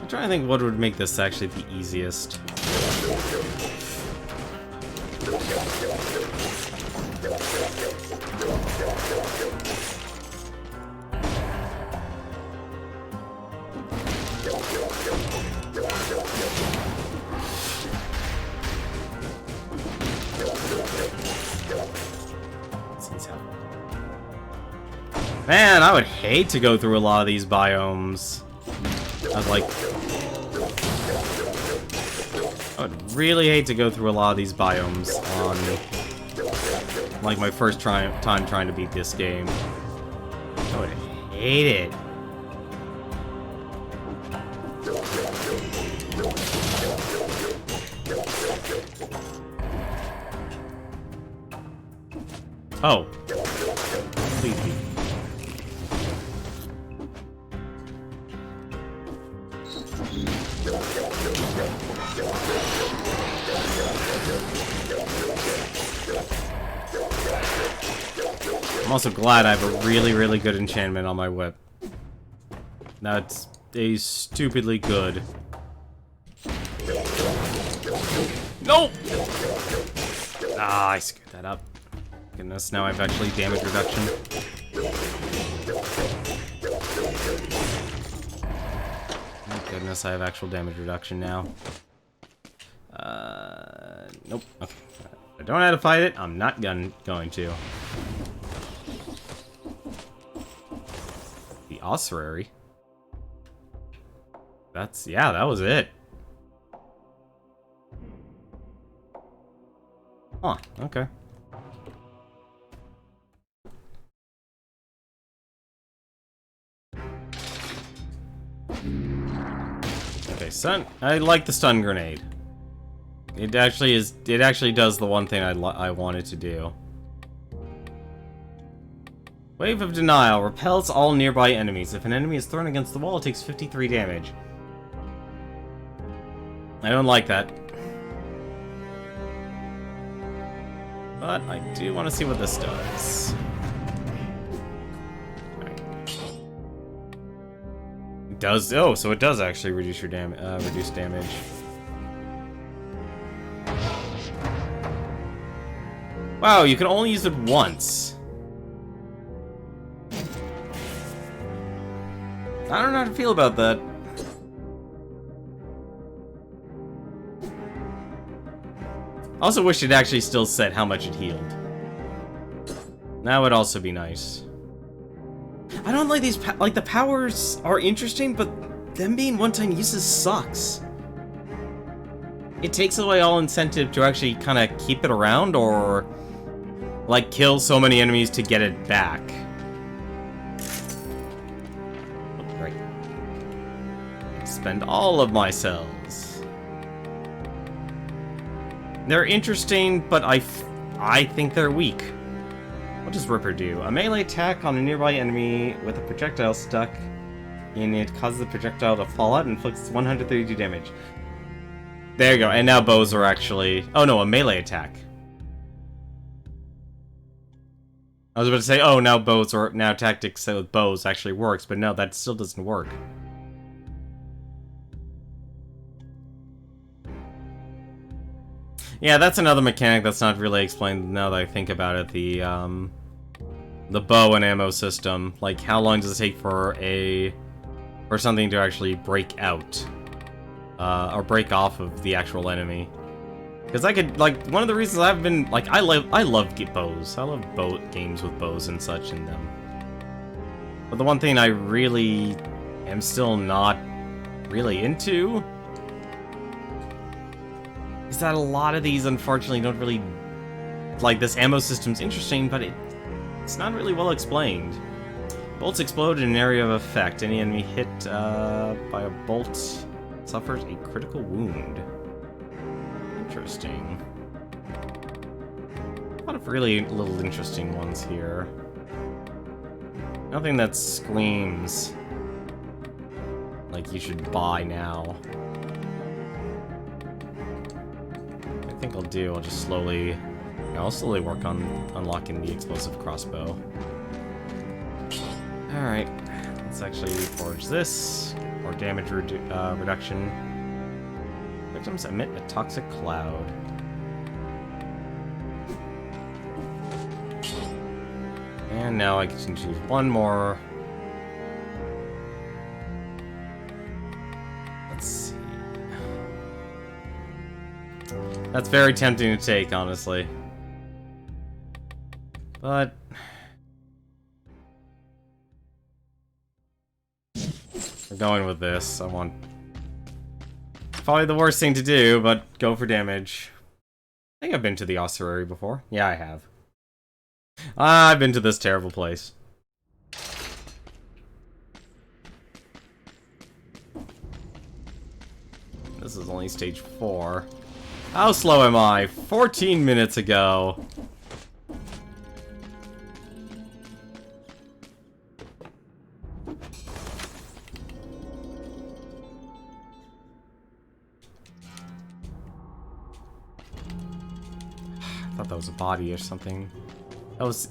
I'm trying to think what would make this actually the easiest. Man, I would hate to go through a lot of these biomes. I would really hate to go through a lot of these biomes on, like, my first time trying to beat this game. I would hate it. Oh. Please be. I'm also glad I have a really, really good enchantment on my whip. That's a stupidly good. No! Ah, I screwed that up. Goodness, now I have actually damage reduction. Thank goodness I have actual damage reduction now. Nope. Okay. I don't know how to fight it. I'm not going to. The ossuary. Yeah, that was it. Huh, okay. Okay, I like the stun grenade. It actually does the one thing I wanted to do. Wave of Denial repels all nearby enemies. If an enemy is thrown against the wall, it takes 53 damage. I don't like that. But I do want to see what this does. It does. Oh, so it does actually reduce your reduce damage. Wow, you can only use it once. I don't know how to feel about that. I also wish it actually still said how much it healed. That would also be nice. I don't like these, like, the powers are interesting, but them being one-time uses sucks. it takes away all incentive to actually kind of keep it around or, like, kill so many enemies to get it back. Oh, great. Spend all of my cells. They're interesting, but I think they're weak. What does Ripper do? A melee attack on a nearby enemy with a projectile stuck in it causes the projectile to fall out and inflicts 132 damage. There you go, and now bows are actually... Oh no, a melee attack. I was about to say, oh, now bows or now tactics with bows actually works, but no, that still doesn't work. Yeah, that's another mechanic that's not really explained now that I think about it. The bow and ammo system. Like, how long does it take for something to actually break out? Or break off of the actual enemy? Because I could, like, one of the reasons I've been, like, I love bows. I love games with bows and such in them. But the one thing I really am still not really into is that a lot of these, unfortunately, don't really... Like, this ammo system's interesting, but it's not really well explained. Bolts explode in an area of effect. Any enemy hit by a bolt suffers a critical wound. Interesting. A lot of really little interesting ones here. Nothing that screams like you should buy now. I think I'll just slowly... I'll slowly work on unlocking the explosive crossbow. Alright, let's actually forge this. More damage reduction. Victims emit a toxic cloud. And now I can choose one more. Let's see. That's very tempting to take, honestly. But... we're going with this. I want... probably the worst thing to do, but go for damage. I think I've been to the ossuary before. Yeah, I have. I've been to this terrible place. This is only stage 4. How slow am I? 14 minutes ago. I thought that was a body or something. That was...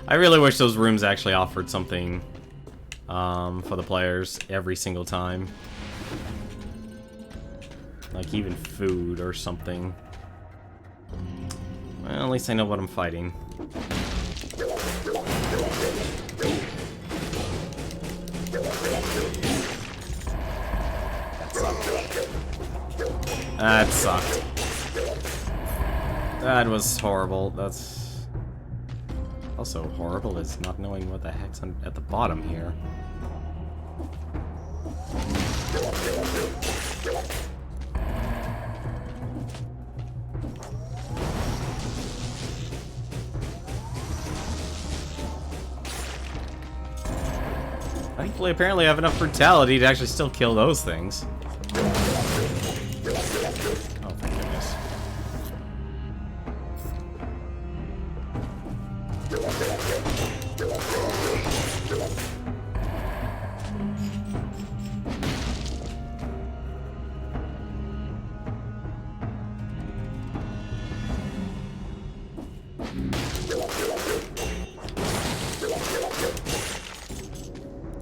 I really wish those rooms actually offered something for the players every single time. Like even food or something. Well, at least I know what I'm fighting. That sucked. That was horrible. That's also horrible is not knowing what the heck's at the bottom here. Thankfully, apparently I have enough brutality to actually still kill those things. Oh, thank goodness.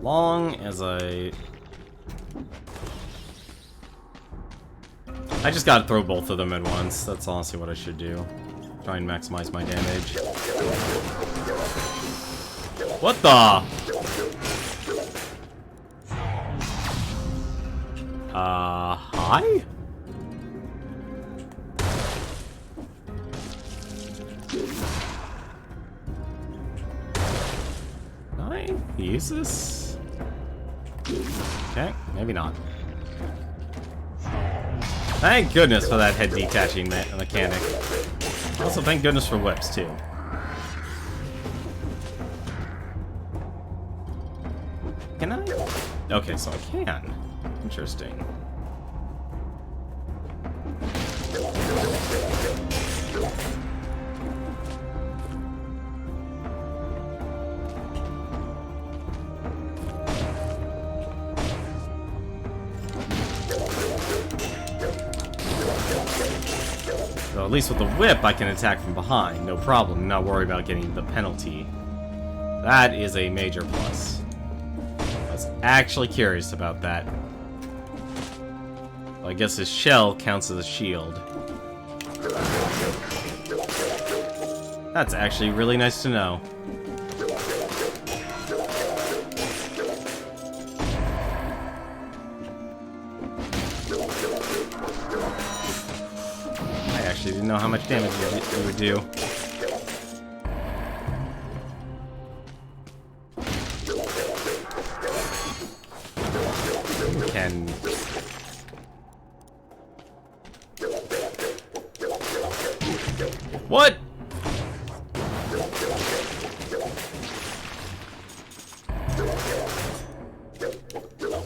Long as I just gotta throw both of them at once. That's honestly what I should do. Try and maximize my damage. What the? Hi? Can I use this? Okay, maybe not. Thank goodness for that head detaching mechanic. Also, thank goodness for whips, too. Can I? Okay, so I can. Interesting. So at least with the whip, I can attack from behind. No problem. Not worry about getting the penalty. That is a major plus. I was actually curious about that. Well, I guess his shell counts as a shield. That's actually really nice to know. I actually didn't know how much damage you would do. Can... What?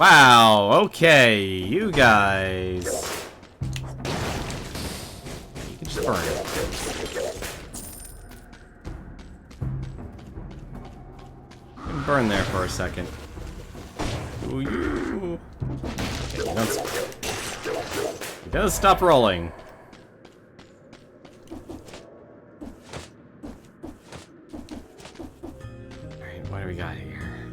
Wow, okay, you guys. You can just burn it. You can burn there for a second. Ooh, you. Okay, he does stop rolling. Alright, what do we got here?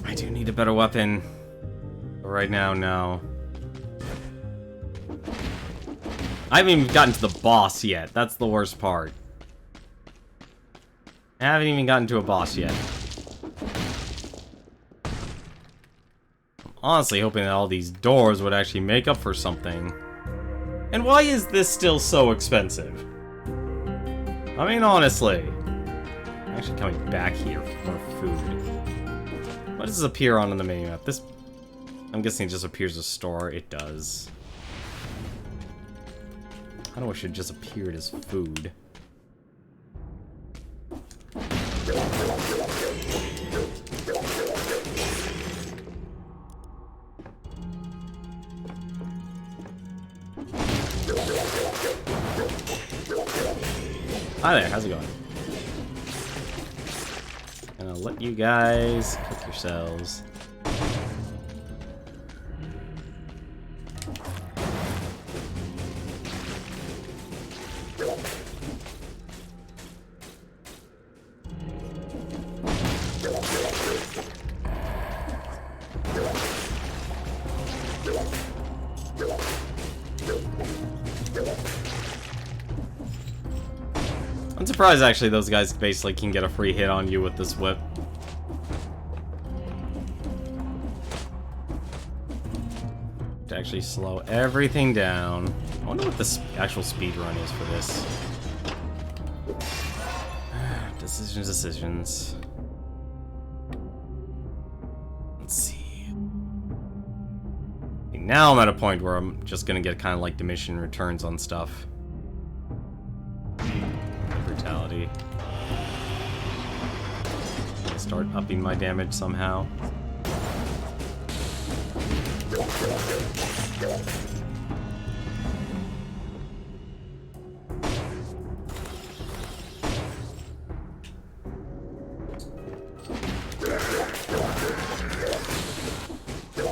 I do need a better weapon. But right now, no. I haven't even gotten to the boss yet. That's the worst part. I haven't even gotten to a boss yet. I'm honestly hoping that all these doors would actually make up for something. And why is this still so expensive? I mean, honestly. I'm actually coming back here for food. What does this appear on the menu-map? This, I'm guessing it just appears as store. It does. I don't wish it just appeared as food. Hi there, how's it going? And I'll let you guys cook yourselves. I'm surprised, actually, those guys basically can get a free hit on you with this whip. To actually slow everything down. I wonder what the actual speed run is for this. Decisions. Let's see. Now I'm at a point where I'm just gonna get kind of like diminishing returns on stuff. Brutality. Start upping my damage somehow.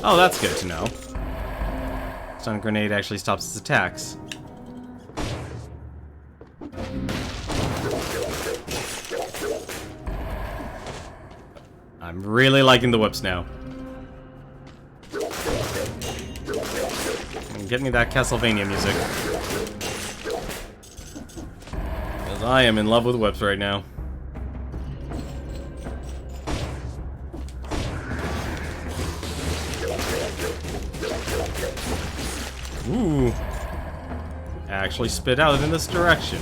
Oh, that's good to know. Stun grenade actually stops its attacks. I'm really liking the whips now. Get me that Castlevania music. Because I am in love with whips right now. Ooh. Actually spit out in this direction.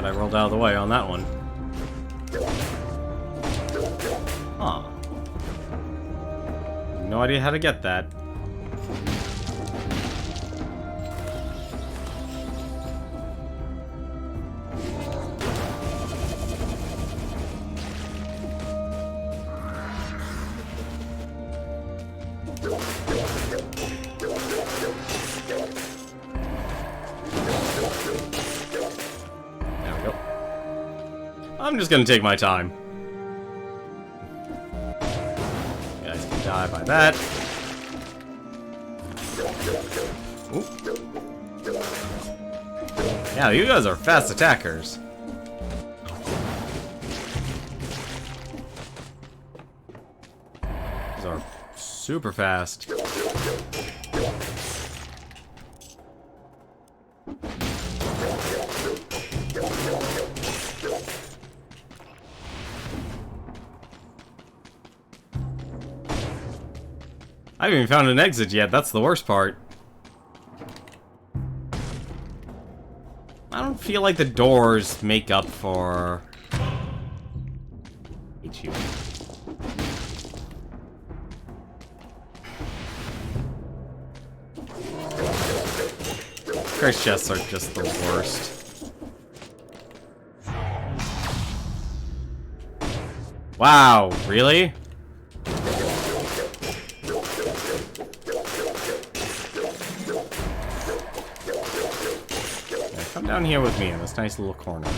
Glad I rolled out of the way on that one. Huh. No idea how to get that. I'm just gonna take my time. You guys can die by that. Ooh. Yeah, you guys are fast attackers. These are super fast. I haven't even found an exit yet, that's the worst part. I don't feel like the doors make up for... hate you. Cursed chests are just the worst. Wow, really? Come down here with me in this nice little corner.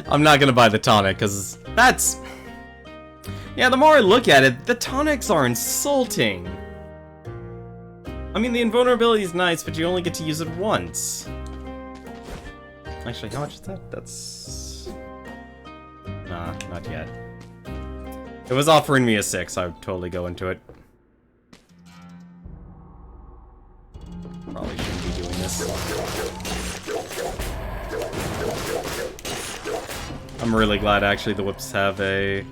I'm not gonna buy the tonic, because that's... yeah, the more I look at it, the tonics are insulting. I mean, the invulnerability is nice, but you only get to use it once. Actually, how much is that? That's... nah, not yet. If it was offering me a 6, I would totally go into it. Probably shouldn't be doing this. I'm really glad, actually, the whips have a...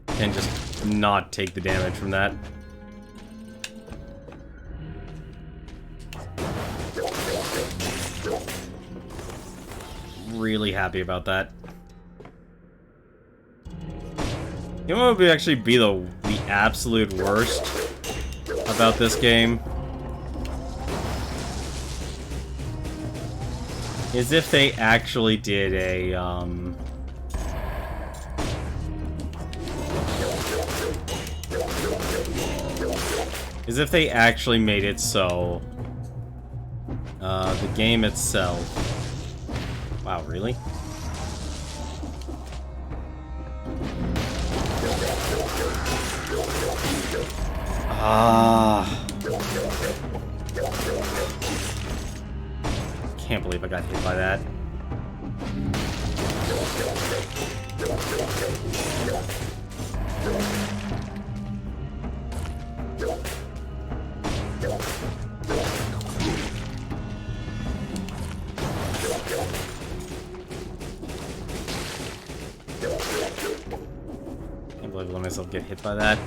can just not take the damage from that. Really happy about that. You know what would actually be the absolute worst about this game? Is if they actually did a, is if they actually made it so, the game itself... wow, really? Can't believe I got hit by that. Can't believe I let myself get hit by that.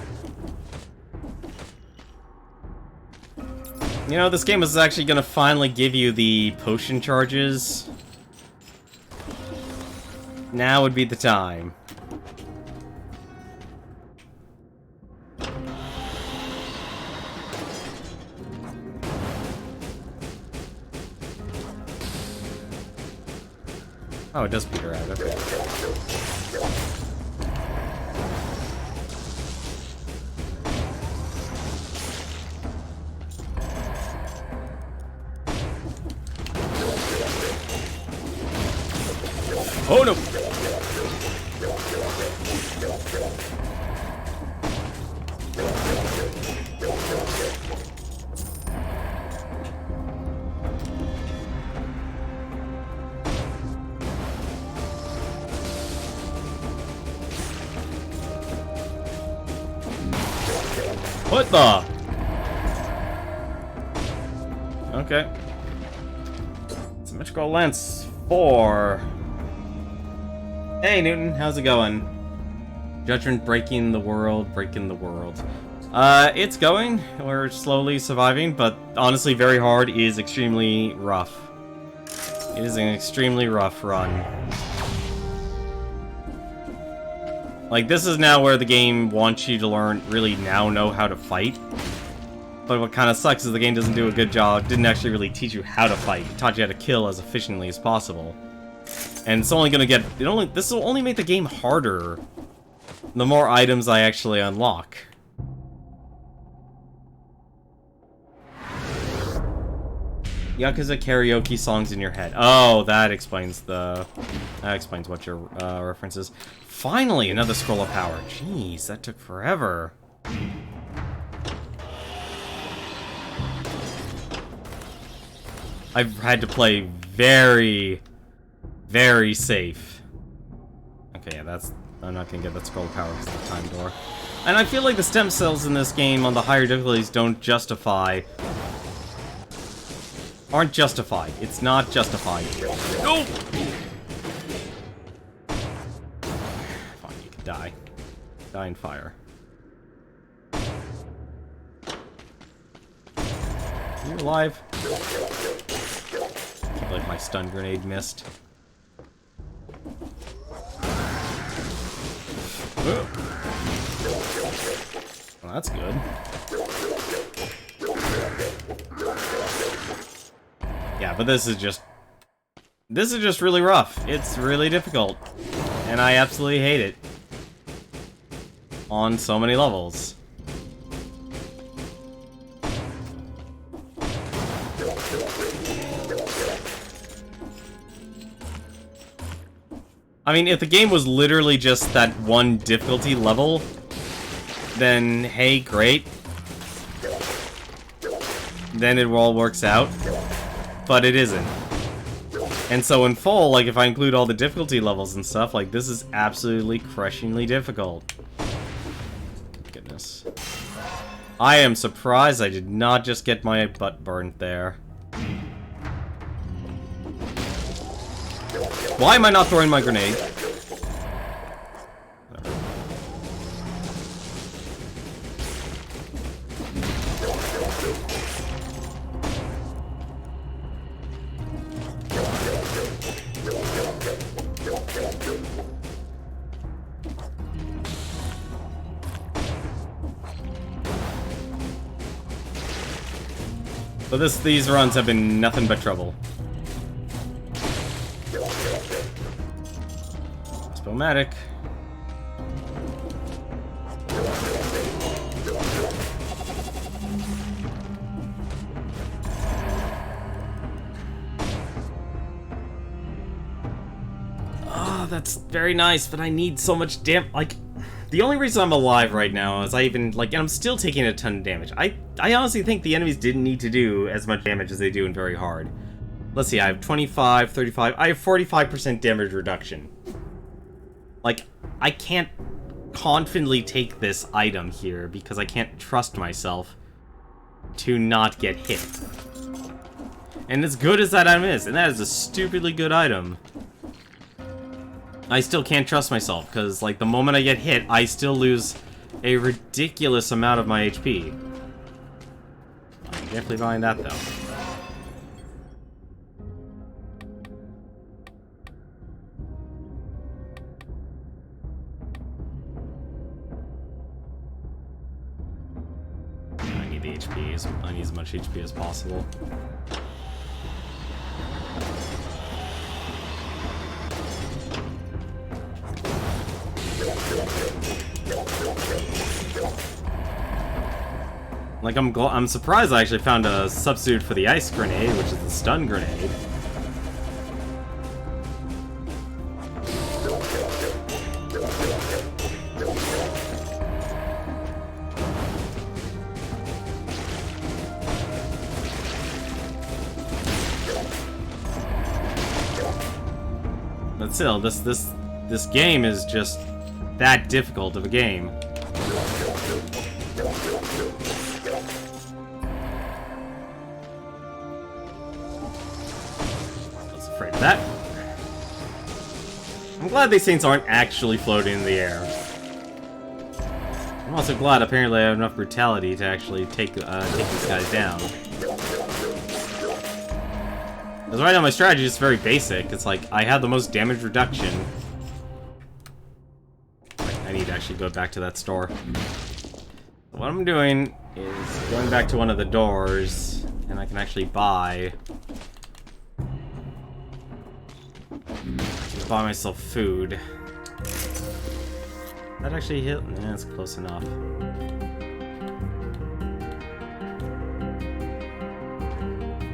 You know, this game is actually gonna finally give you the potion charges. Now would be the time. Oh, it does peter out, okay. Oh no! What the? Symmetrical Lens 4. Hey, Newton, how's it going? Judgment breaking the world. It's going. We're slowly surviving, but honestly, very hard is extremely rough. It is an extremely rough run. Like, this is now where the game wants you to know how to fight. But what kind of sucks is the game doesn't do a good job, didn't actually really teach you how to fight. It taught you how to kill as efficiently as possible. And it's only gonna this will only make the game harder the more items I actually unlock. Yakuza karaoke songs in your head. Oh, that explains what your reference is. Finally, another scroll of power. Jeez, that took forever. I've had to play very, very safe. Okay, yeah, I'm not gonna get that scroll of power because of the time door. And I feel like the stem cells in this game on the higher difficulties aren't justified. It's not justified. No! Fine, you can die. Die in fire. Are you alive? I can't believe my stun grenade missed. Well, that's good. Yeah, but this is just really rough. It's really difficult. And I absolutely hate it. On so many levels. I mean, if the game was literally just that one difficulty level, then hey, great. Then it all works out. But it isn't. And so in full, like, if I include all the difficulty levels and stuff, like, this is absolutely crushingly difficult. Goodness. I am surprised I did not just get my butt burnt there. Why am I not throwing my grenade? But these runs have been nothing but trouble. Spellmatic. Oh, that's very nice, but I need so much like, the only reason I'm alive right now is and I'm still taking a ton of damage. I honestly think the enemies didn't need to do as much damage as they do in very hard. Let's see, I have 25, 35, I have 45% damage reduction. Like, I can't confidently take this item here because I can't trust myself to not get hit. And as good as that item is, and that is a stupidly good item, I still can't trust myself, because, like, the moment I get hit, I still lose a ridiculous amount of my HP. I'm definitely buying that, though. I need the HP. I need as much HP as possible. Like, I'm surprised I actually found a substitute for the ice grenade, which is the stun grenade. But still, this game is just that difficult of a game. glad these things aren't actually floating in the air. I'm also glad apparently I have enough brutality to actually take these guys down. Because right now my strategy is very basic. It's like, I have the most damage reduction. I need to actually go back to that store. What I'm doing is going back to one of the doors, and I can actually buy myself food. That actually hit? Yeah, it's close enough.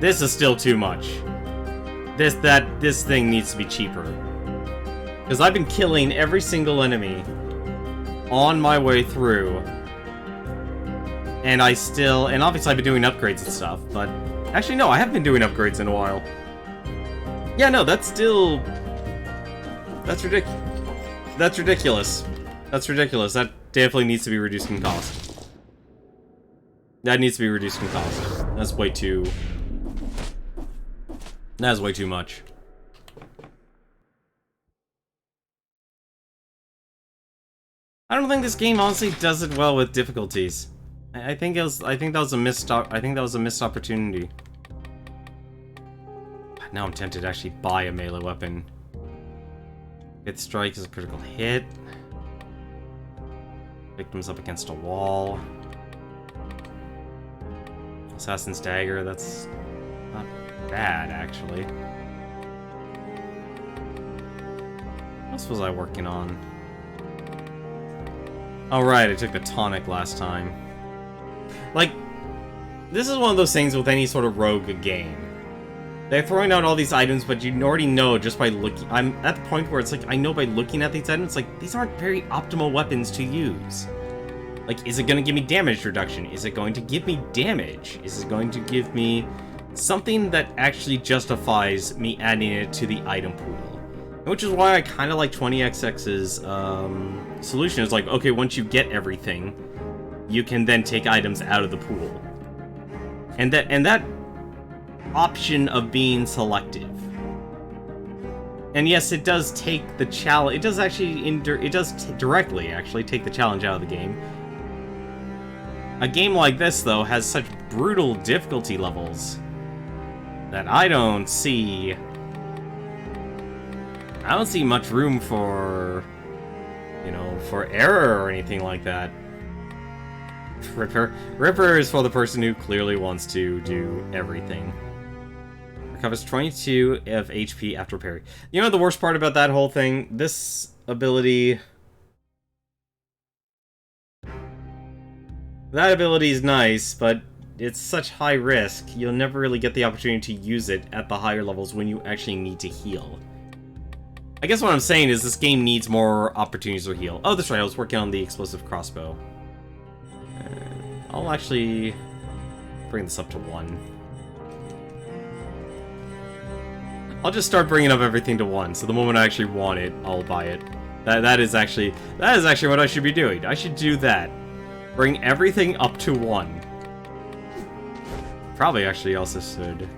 This is still too much. This thing needs to be cheaper. Because I've been killing every single enemy on my way through. And obviously I've been doing upgrades and stuff, but actually no, I haven't been doing upgrades in a while. Yeah, no, that's ridiculous. That's ridiculous. That definitely needs to be reduced in cost. That needs to be reduced in cost. That's way too much. I don't think this game honestly does it well with difficulties. I think that was a missed opportunity. Now I'm tempted to actually buy a melee weapon. Hit strike is a critical hit. Victims up against a wall. Assassin's dagger, that's not bad actually. What else was I working on? Oh right, I took the tonic last time. Like, this is one of those things with any sort of rogue game. They're throwing out all these items, but you already know just by looking. I'm at the point where it's like, I know by looking at these items, like, these aren't very optimal weapons to use. Like, is it going to give me damage reduction? Is it going to give me damage? Is it going to give me something that actually justifies me adding it to the item pool? Which is why I kind of like 20xx's solution. It's like, okay, once you get everything, you can then take items out of the pool. And that option of being selective. And yes, it does take the challenge. It does actually directly actually take the challenge out of the game. A game like this, though, has such brutal difficulty levels that I don't see much room for, for error or anything like that. Ripper is for the person who clearly wants to do everything. Recovers 22 of HP after parry. You know the worst part about that whole thing? This ability... That ability is nice, but it's such high risk, you'll never really get the opportunity to use it at the higher levels when you actually need to heal. I guess what I'm saying is this game needs more opportunities to heal. Oh, that's right, I was working on the explosive crossbow. I'll actually bring this up to 1. I'll just start bringing up everything to 1, so the moment I actually want it, I'll buy it. That is actually what I should be doing. I should do that. Bring everything up to 1. Probably actually also should.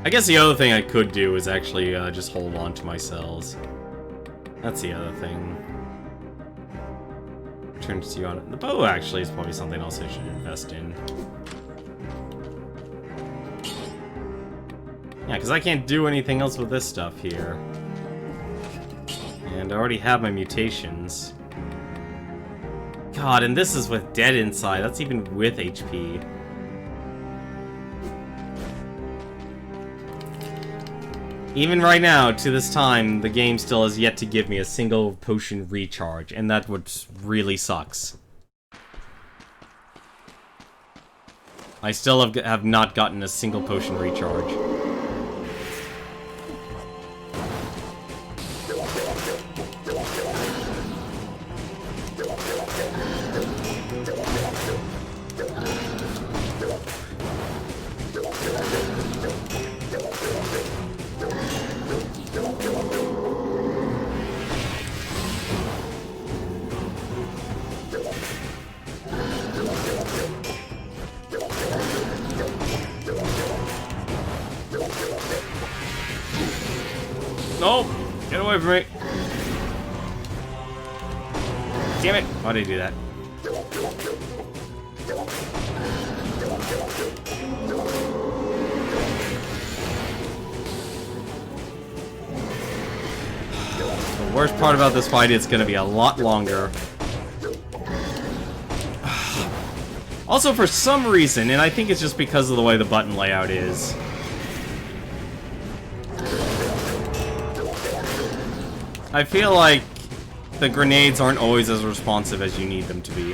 I guess the other thing I could do is actually just hold on to my cells. That's the other thing. Return to you on it. The bow actually is probably something else I should invest in. Yeah, because I can't do anything else with this stuff here. And I already have my mutations. God, and this is with dead inside. That's even with HP. Even right now, to this time, the game still has yet to give me a single potion recharge, and that what really sucks. I still have not gotten a single potion recharge. Get away from me! Damn it! Why did he do that? The worst part about this fight, it's gonna be a lot longer. Also, for some reason, and I think it's just because of the way the button layout is, I feel like the grenades aren't always as responsive as you need them to be.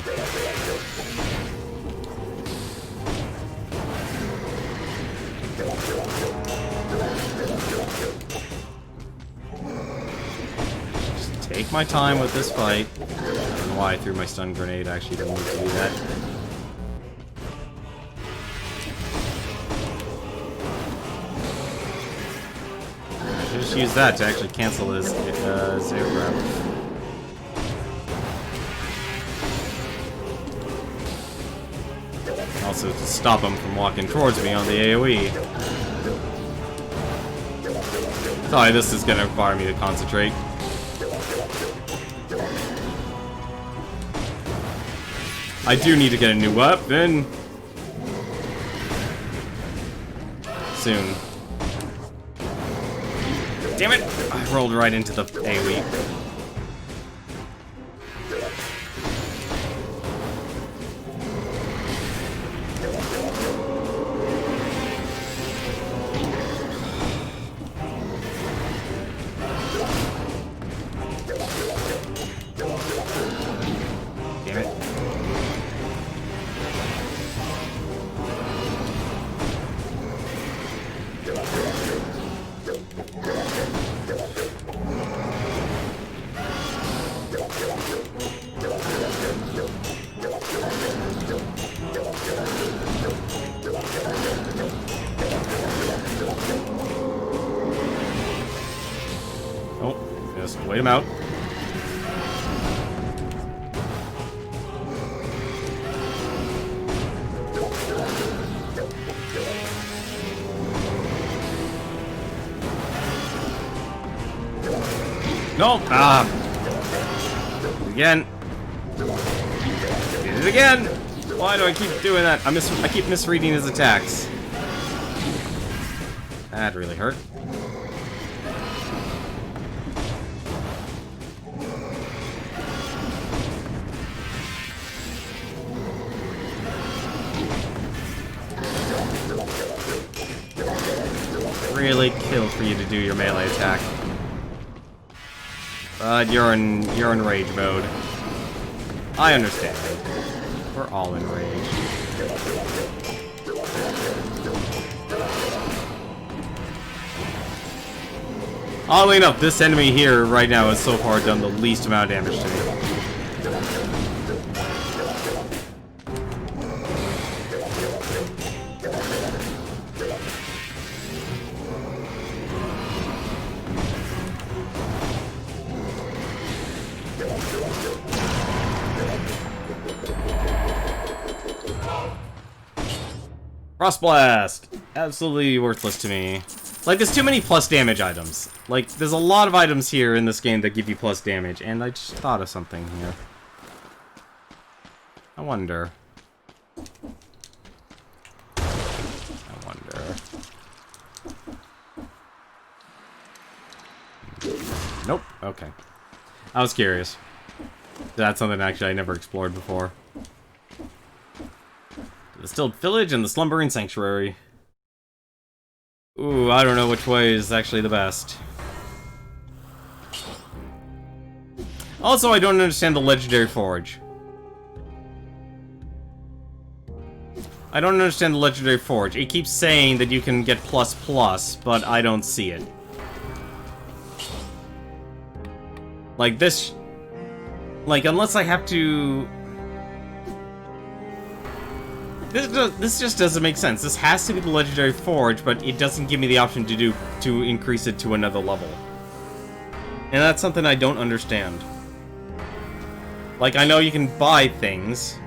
Just take my time with this fight. I don't know why I threw my stun grenade, I actually didn't need to do that. Just use that to actually cancel this zero grab. Also to stop him from walking towards me on the AoE. Sorry, this is gonna require me to concentrate. I do need to get a new weapon soon. Damn it! I rolled right into the AoE. Damn it. Oh, just wait him out. Nope. Ah. Again. Did it again. Why do I keep doing that? I keep misreading his attacks. That really hurt. Really killed for you to do your melee attack. But you're in rage mode. I understand. We're all in rage. Oddly enough, this enemy here right now has so far done the least amount of damage to me. Frost Blast! Absolutely worthless to me. Like, there's too many plus damage items. Like, there's a lot of items here in this game that give you plus damage, and I just thought of something here. I wonder. Nope. Okay. I was curious. That's something actually I never explored before. The Distilled Village and the Slumbering Sanctuary. Ooh, I don't know which way is actually the best. Also, I don't understand the Legendary Forge. I don't understand the Legendary Forge. It keeps saying that you can get ++, but I don't see it. Like, this... Like, unless I have to... This just doesn't make sense. This has to be the Legendary Forge, but it doesn't give me the option to increase it to another level. And that's something I don't understand. Like, I know you can buy things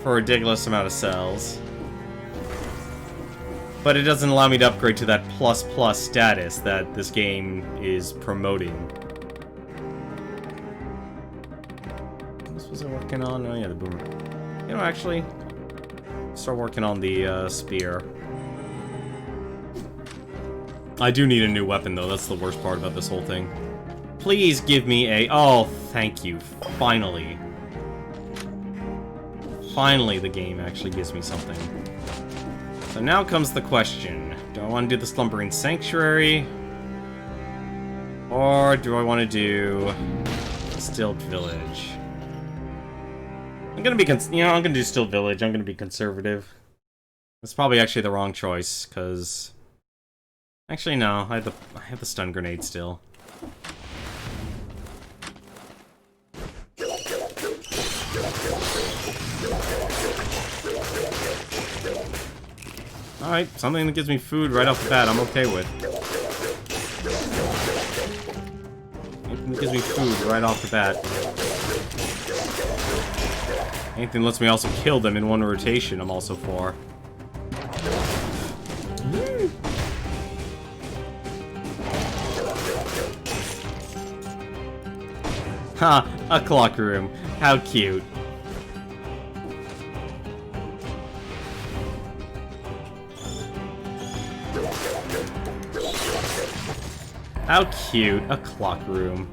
for a ridiculous amount of cells. But it doesn't allow me to upgrade to that plus status that this game is promoting. What was I working on? Oh yeah, the boomer. You know, actually, start working on the spear. I do need a new weapon, though. That's the worst part about this whole thing. Please give me a... Oh, thank you. Finally. Finally, the game actually gives me something. So now comes the question. Do I want to do the Slumbering Sanctuary? Or do I want to do... Still Village? I'm gonna be... I'm gonna do Still Village. I'm gonna be conservative. That's probably actually the wrong choice, because... Actually, no. I have the stun grenade still. Alright, something that gives me food right off the bat, I'm okay with. Anything that gives me food right off the bat. Anything that lets me also kill them in one rotation, I'm also for. Ha! A clock room. How cute. How cute. A clock room.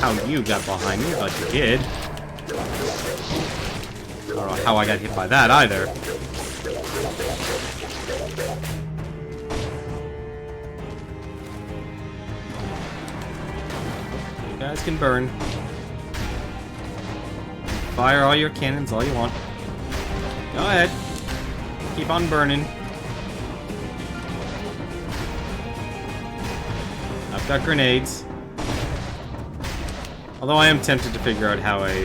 How you got behind me, but you did. I don't know how I got hit by that either. You guys can burn. Fire all your cannons all you want. Go ahead. Keep on burning. I've got grenades. Although I am tempted to figure out how a,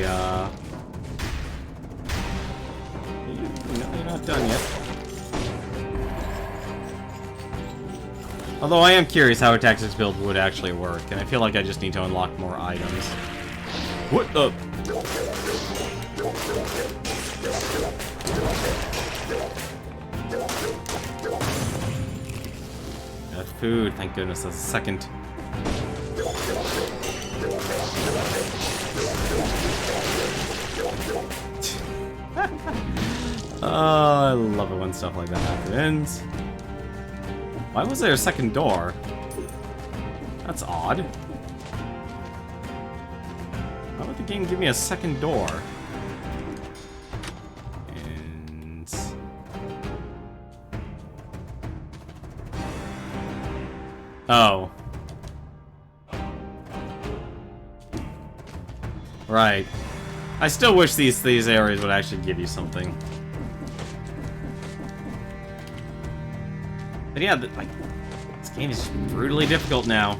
You're not done yet. Although I am curious how a tactics build would actually work, and I feel like I just need to unlock more items. What the? Got food, thank goodness. That's a second. Oh, I love it when stuff like that happens. Why was there a second door? That's odd. Why would the game give me a second door? And... Oh. Right. I still wish these areas would actually give you something. But yeah, like, this game is brutally difficult now.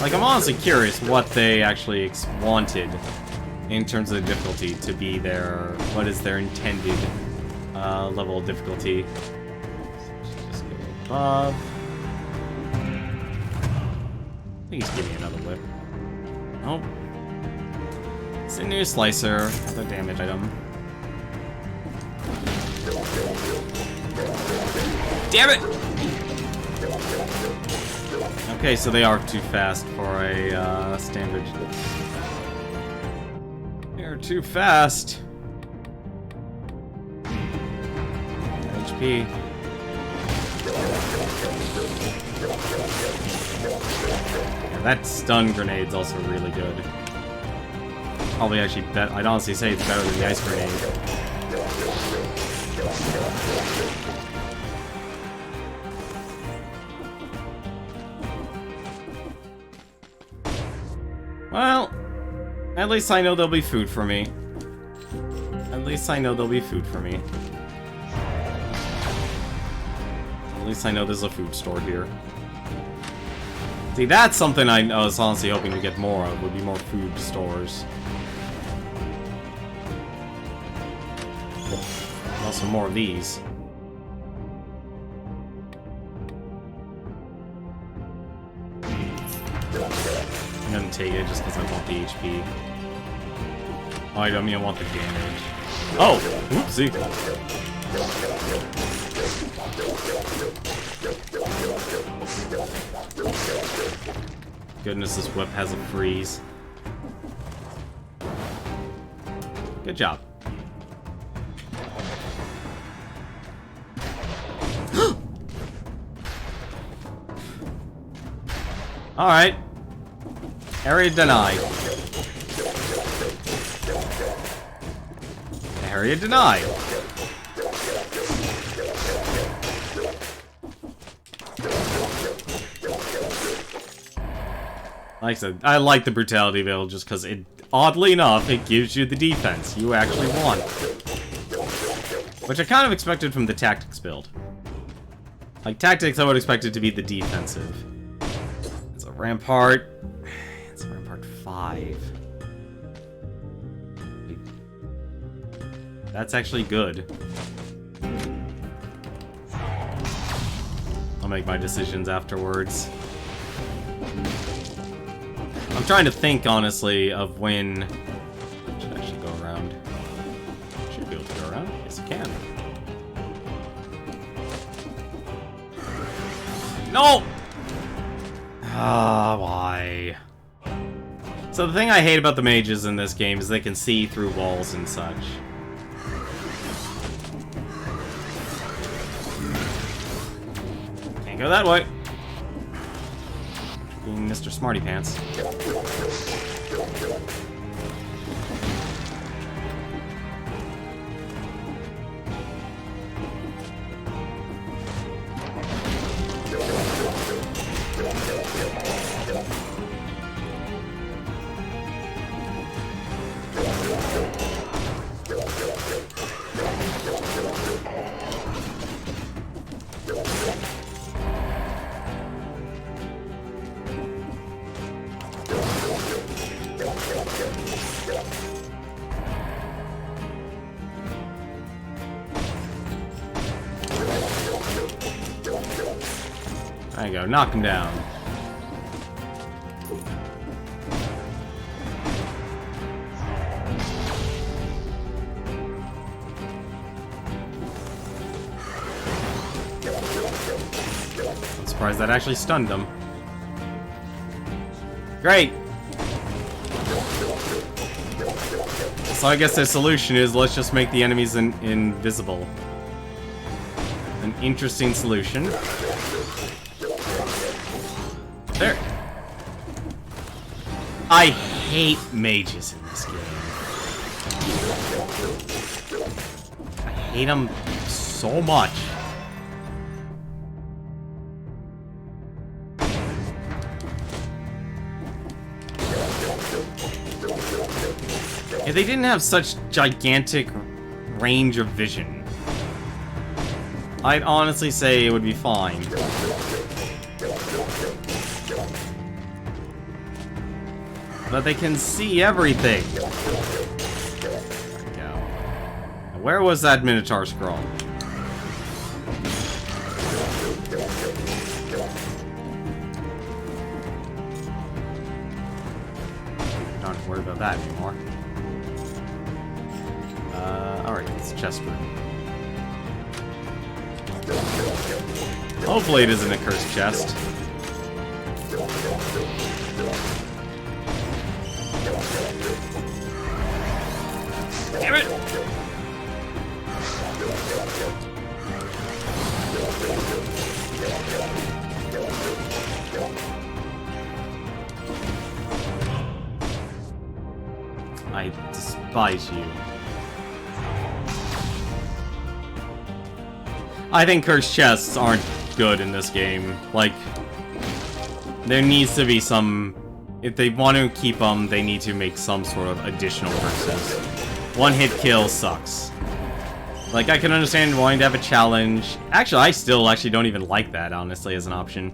Like, I'm honestly curious what they actually wanted in terms of the difficulty to be their... What is their intended level of difficulty? Just go above. Please give me another whip. Nope. It's a new slicer. Another damage item. Damn it! Okay, so they are too fast for a standard. They're too fast. HP. Yeah, that stun grenade's also really good. Probably actually bet. I'd honestly say it's better than the ice grenade. Well, at least I know there'll be food for me. At least I know there'll be food for me. At least I know there's a food store here. See, that's something I was honestly hoping to get more of, would be more food stores. Also more of these. I'm gonna take it just because I want the HP. Oh, I mean, I want the damage. Oh! Oopsie! Goodness, this whip has a freeze. Good job. Alright. Area denied. Area denied. Like I said, I like the brutality veil just because it, oddly enough, it gives you the defense you actually want. Which I kind of expected from the tactics build. Like, tactics I would expect it to be the defensive. It's a Rampart. It's a Rampart 5. That's actually good. I'll make my decisions afterwards. I'm trying to think, honestly, of when... Should I actually go around? Should be able to go around. Yes, I can. No! Ah, why? So the thing I hate about the mages in this game is they can see through walls and such. Can't go that way. Being Mr. Smarty Pants. There you go, knock him down. I'm surprised that actually stunned him. Great! So I guess the solution is let's just make the enemies invisible. An interesting solution. There. I hate mages in this game. I hate them so much. If they didn't have such gigantic range of vision, I'd honestly say it would be fine. But they can see everything. There we go. Now, where was that Minotaur scroll? Don't have to worry about that anymore. Alright, it's a chest room. Hopefully it isn't a cursed chest. Damn it! I despise you. I think cursed chests aren't good in this game. Like, there needs to be some... If they want to keep them, they need to make some sort of additional curses. One hit kill sucks. Like, I can understand wanting to have a challenge. Actually, I still actually don't even like that, honestly, as an option.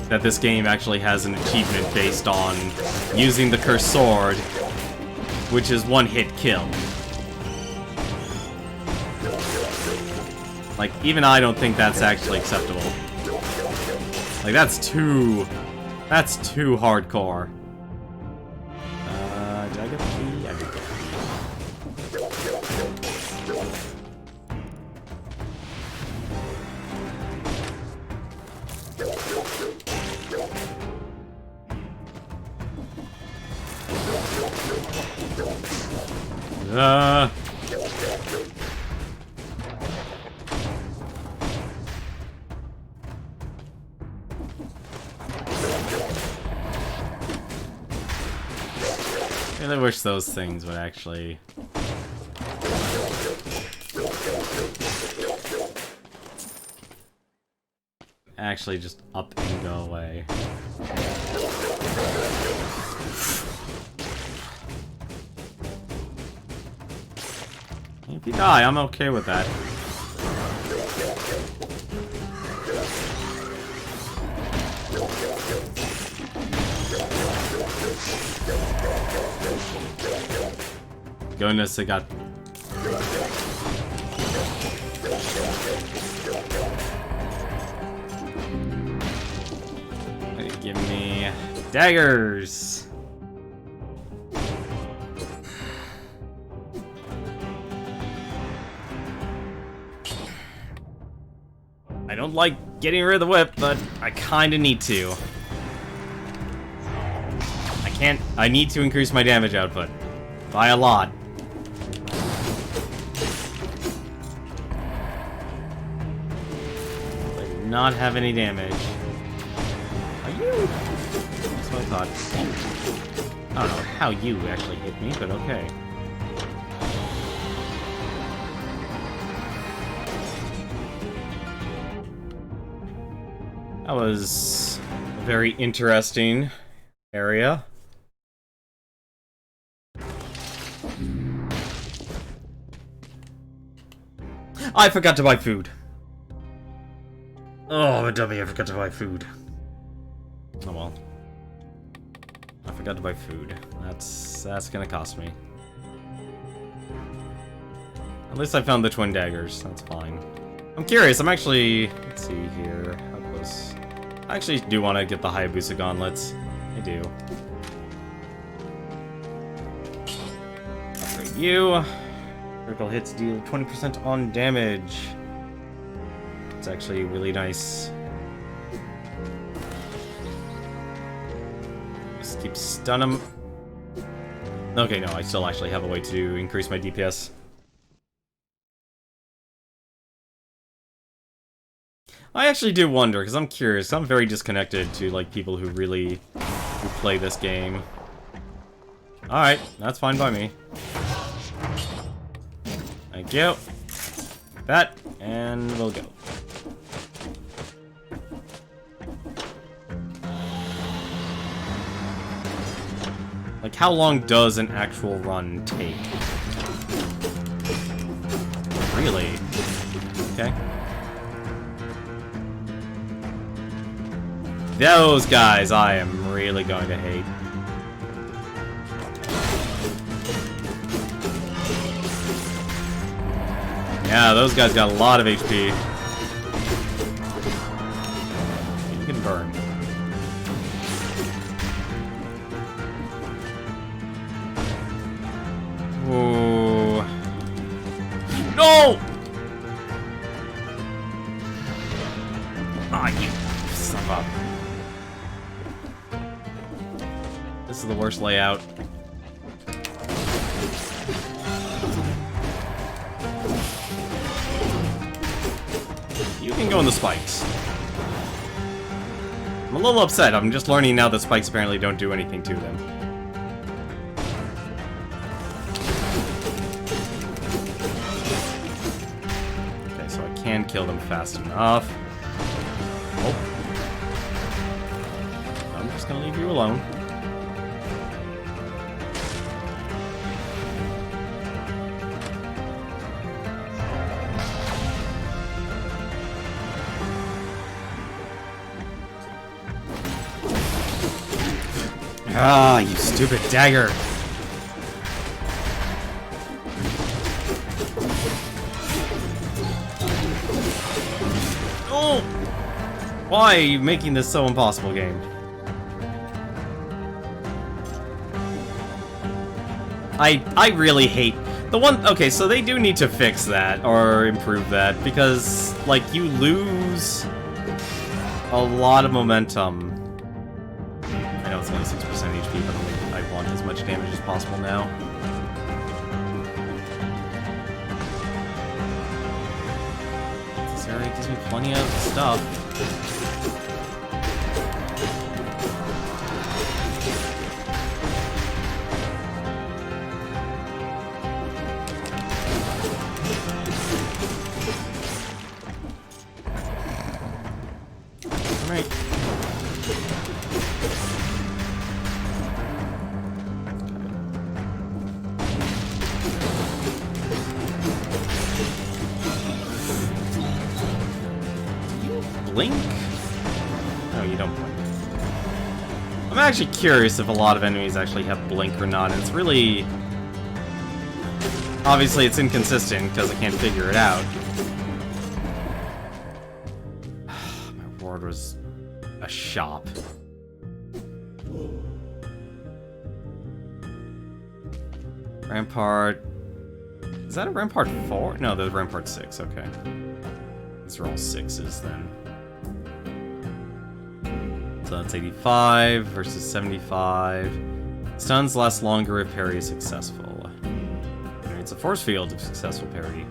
That this game actually has an achievement based on using the cursed sword, which is one hit kill. Like, even I don't think that's actually acceptable. Like, that's That's too hardcore. Did I get the key? I did get the key. I really wish those things would actually... just up and go away. If you die, I'm okay with that. Goodness, it got... Give me daggers. I don't like getting rid of the whip, but I kinda need to. I need to increase my damage output. By a lot. I do not have any damage. Are you? That's what I thought. I don't know how you actually hit me, but okay. That was a very interesting area. I forgot to buy food. Oh, dummy, I forgot to buy food. Oh well. I forgot to buy food. That's gonna cost me. At least I found the twin daggers. That's fine. I'm curious. I'm actually... Let's see here. How close... I actually do want to get the Hayabusa gauntlets. I do. Upgrade you. Critical hits deal 20% on damage. It's actually really nice. Just keep stun him. Okay, no, I still actually have a way to increase my DPS. I actually do wonder, because I'm curious. I'm very disconnected to, like, people who really play this game. Alright, that's fine by me. Thank you. Like that, and we'll go. Like, how long does an actual run take? Really? Okay. Those guys I am really going to hate. Yeah, those guys got a lot of HP. You can burn. Ooh. No! Ah, you son of a... This is the worst layout. You can go in the spikes. I'm a little upset. I'm just learning now that spikes apparently don't do anything to them. Okay, so I can kill them fast enough. Oh. I'm just gonna leave you alone. Ah, you stupid dagger! Oh! Why are you making this so impossible, game? I really hate the one. Okay, so they do need to fix that or improve that because like you lose a lot of momentum. I know it's only 6% HP, but I want as much damage as possible now. This area gives me plenty of stuff. Right. Do you blink? No, you don't blink. I'm actually curious if a lot of enemies actually have blink or not, and it's really... Obviously, it's inconsistent because I can't figure it out. Was a shop. Rampart. Is that a Rampart 4? No, there's Rampart 6, okay. These are all 6s then. So that's 85 versus 75. Stuns last longer if parry is successful. It's a force field of successful parry.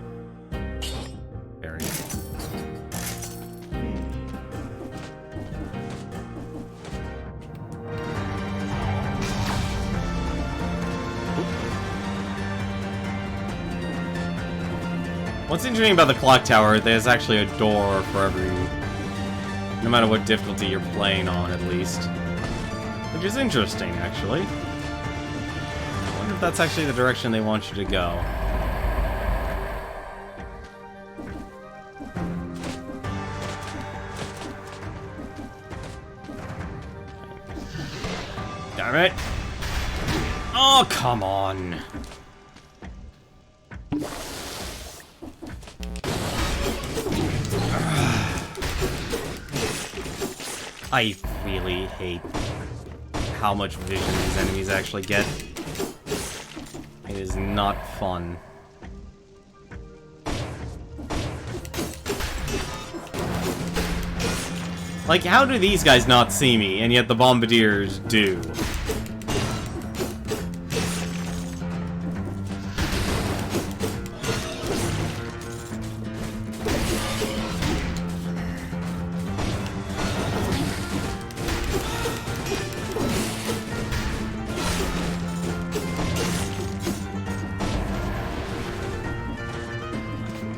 What's interesting about the clock tower, there's actually a door for every... No matter what difficulty you're playing on, at least. Which is interesting, actually. I wonder if that's actually the direction they want you to go. Damn it! Oh, come on! I really hate how much vision these enemies actually get. It is not fun. Like, how do these guys not see me, and yet the bombardiers do?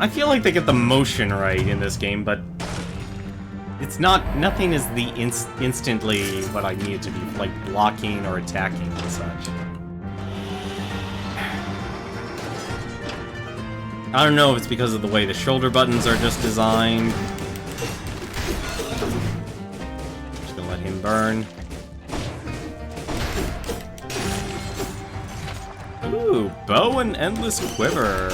I feel like they get the motion right in this game, but it's not. Nothing is the instantly what I need it to be, like blocking or attacking and such. I don't know if it's because of the way the shoulder buttons are just designed. Just gonna let him burn. Ooh, bow and endless quiver.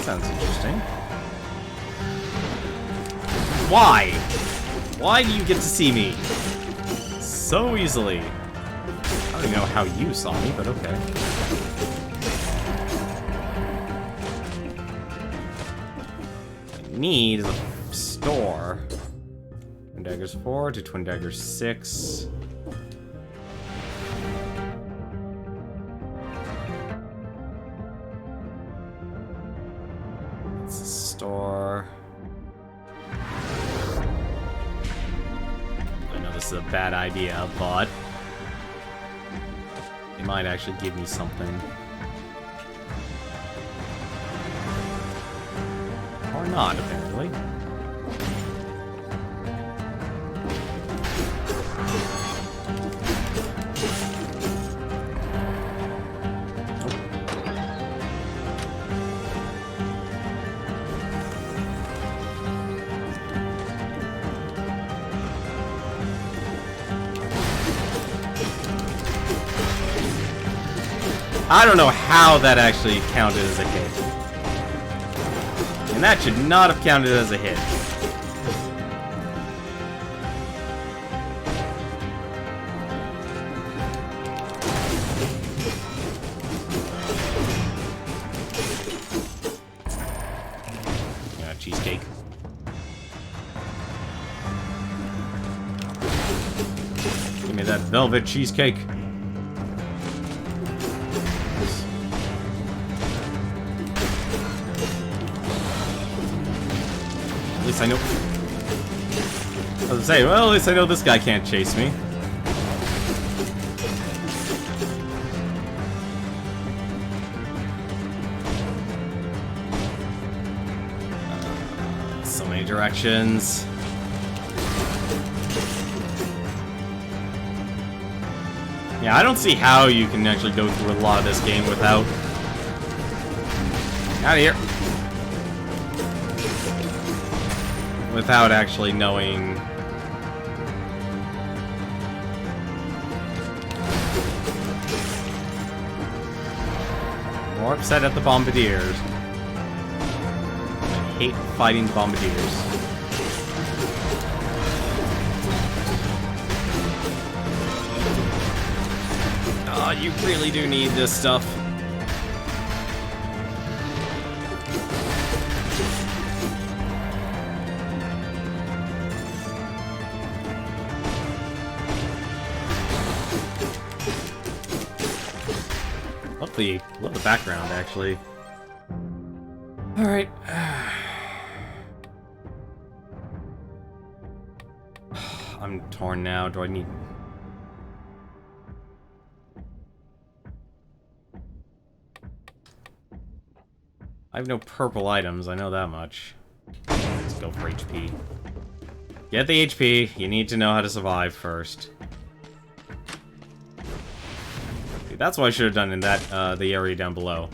Sounds interesting. Why? Why do you get to see me? So easily. I don't even know how you saw me, but okay. What I need is a store. Twin Daggers 4 to Twin Daggers 6. Store. I know this is a bad idea, but it might actually give me something. Or not, apparently. I don't know how that actually counted as a hit. And that should not have counted as a hit. velvet cheesecake. At least I know... I was saying, well, at least I know this guy can't chase me. So many directions. Yeah, I don't see how you can actually go through a lot of this game without... Out of here. Without actually knowing... More upset at the bombardiers. I hate fighting bombardiers. Oh, you really do need this stuff. Love the background, actually. Alright. I'm torn now. Do I need... I have no purple items, I know that much. Let's go for HP. Get the HP. You need to know how to survive first. That's what I should have done in that, the area down below.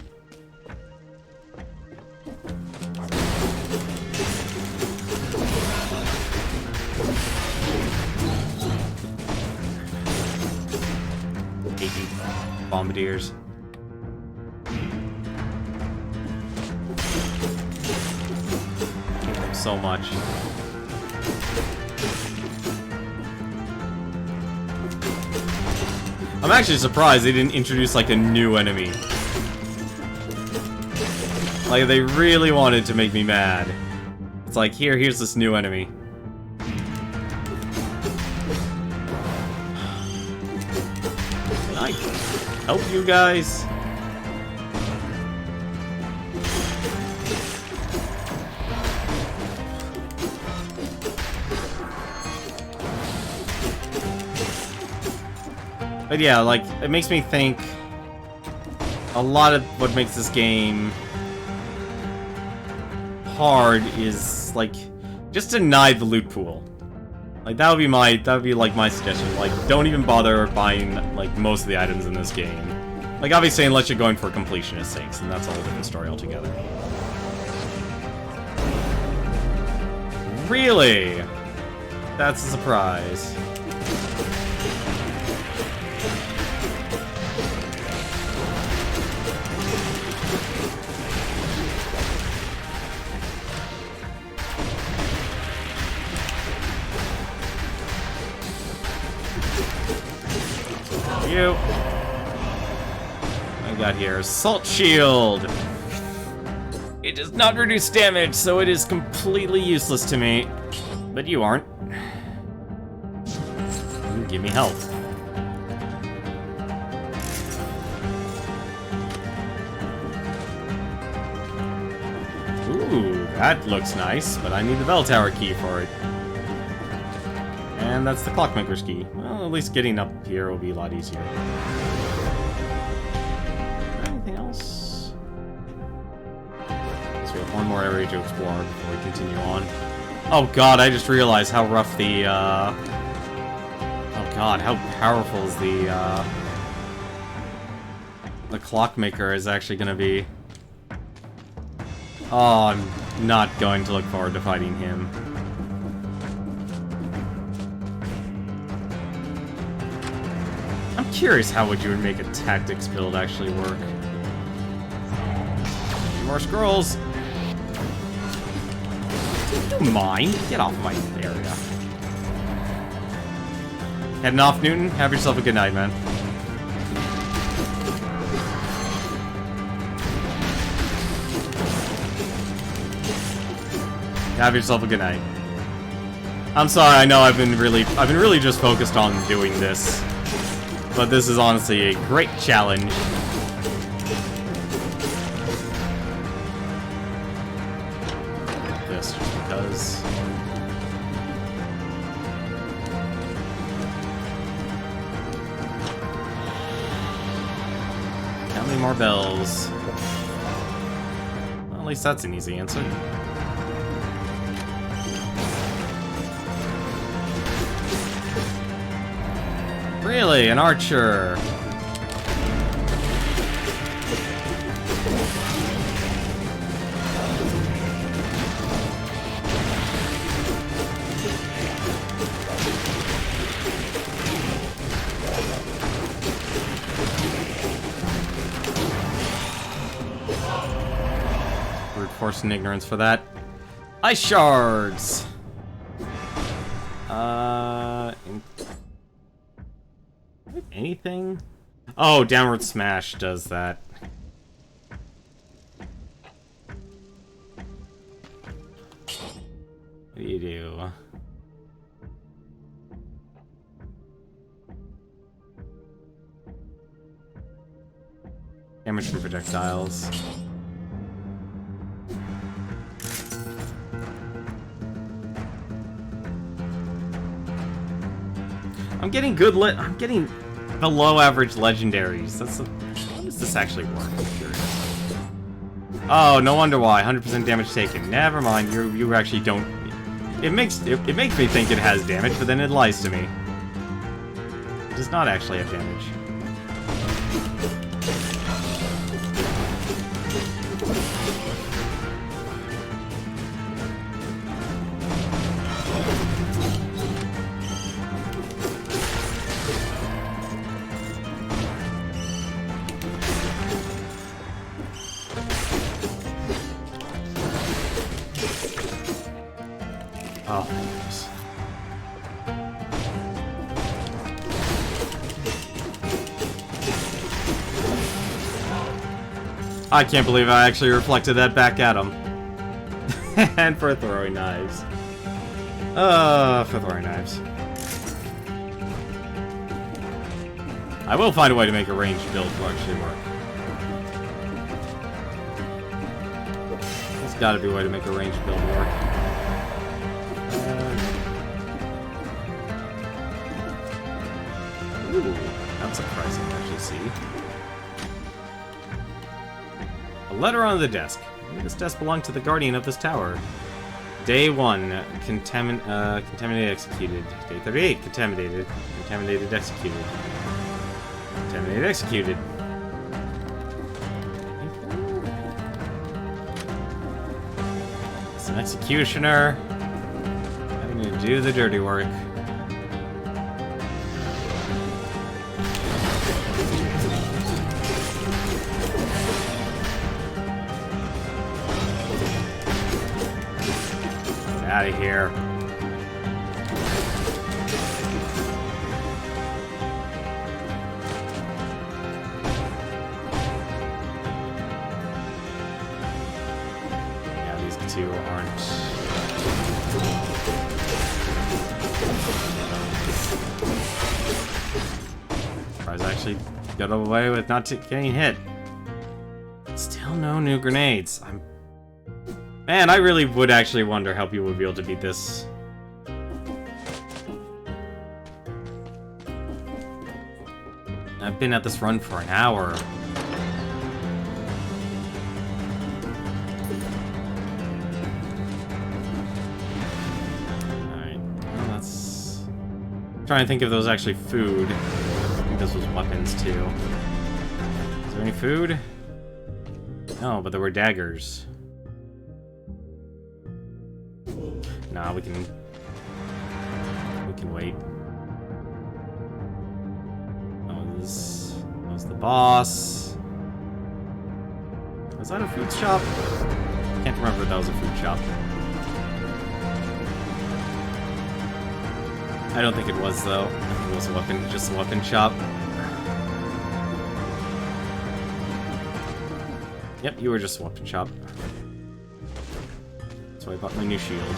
Hate you, bombardiers. Hate them so much. I'm actually surprised they didn't introduce, like, a new enemy. Like, they really wanted to make me mad. It's like, here's this new enemy. Can I help you guys? But yeah, like, it makes me think a lot of what makes this game hard is, like, just deny the loot pool. Like, that would be my suggestion. Like, don't even bother buying, like, most of the items in this game. Like, obviously, unless you're going for completionist sakes, and that's a whole different story altogether. Really? That's a surprise. You. I got here Assault Shield. It does not reduce damage, so it is completely useless to me. But you aren't. You give me health. Ooh, that looks nice, but I need the bell tower key for it. And that's the clockmaker's key. Well, at least getting up here will be a lot easier. Anything else? So we have one more area to explore before we continue on. Oh god, I just realized how rough the, oh god, how powerful is the clockmaker is actually gonna be. Oh, I'm not going to look forward to fighting him. I'm curious how would you make a tactics build actually work. More scrolls. Don't mind. Get off my area. Heading off, Newton. Have yourself a good night, man. Have yourself a good night. I'm sorry. I know I've been really just focused on doing this. But this is honestly a great challenge. Like this, just because. How many more bells? Well, at least that's an easy answer. Really? An archer? Brute force and ignorance for that. Ice shards! Anything? Oh, downward smash does that. What do you do? Damage through projectiles. I'm getting good I'm getting below average legendaries. How does this actually work? I'm curious. Oh, no wonder why. 100% damage taken. Never mind. You actually don't. It makes me think it has damage, but then it lies to me. It does not actually have damage. Oh, goodness. I can't believe I actually reflected that back at him. And for throwing knives. For throwing knives. I will find a way to make a ranged build to actually work. There's gotta be a way to make a ranged build work. Ooh, that's surprising to actually see. A letter on the desk. This desk belonged to the guardian of this tower. Day 1, contaminated, executed. Day 38, contaminated, executed. Contaminated, executed. It's an executioner having to do the dirty work. Out of here. Yeah, these two aren't. Surprised I actually got away with not getting hit. Still no new grenades. Man, I really would actually wonder how people would be able to beat this. I've been at this run for an hour. Alright, well, that's... I'm trying to think if there was actually food. I think this was weapons, too. Is there any food? No, but there were daggers. Nah, we can wait. Oh, this was the boss. Was that a food shop? Can't remember if that was a food shop. I don't think it was though. I think it was just a weapon shop. Yep, you were just a weapon shop. So I bought my new shield.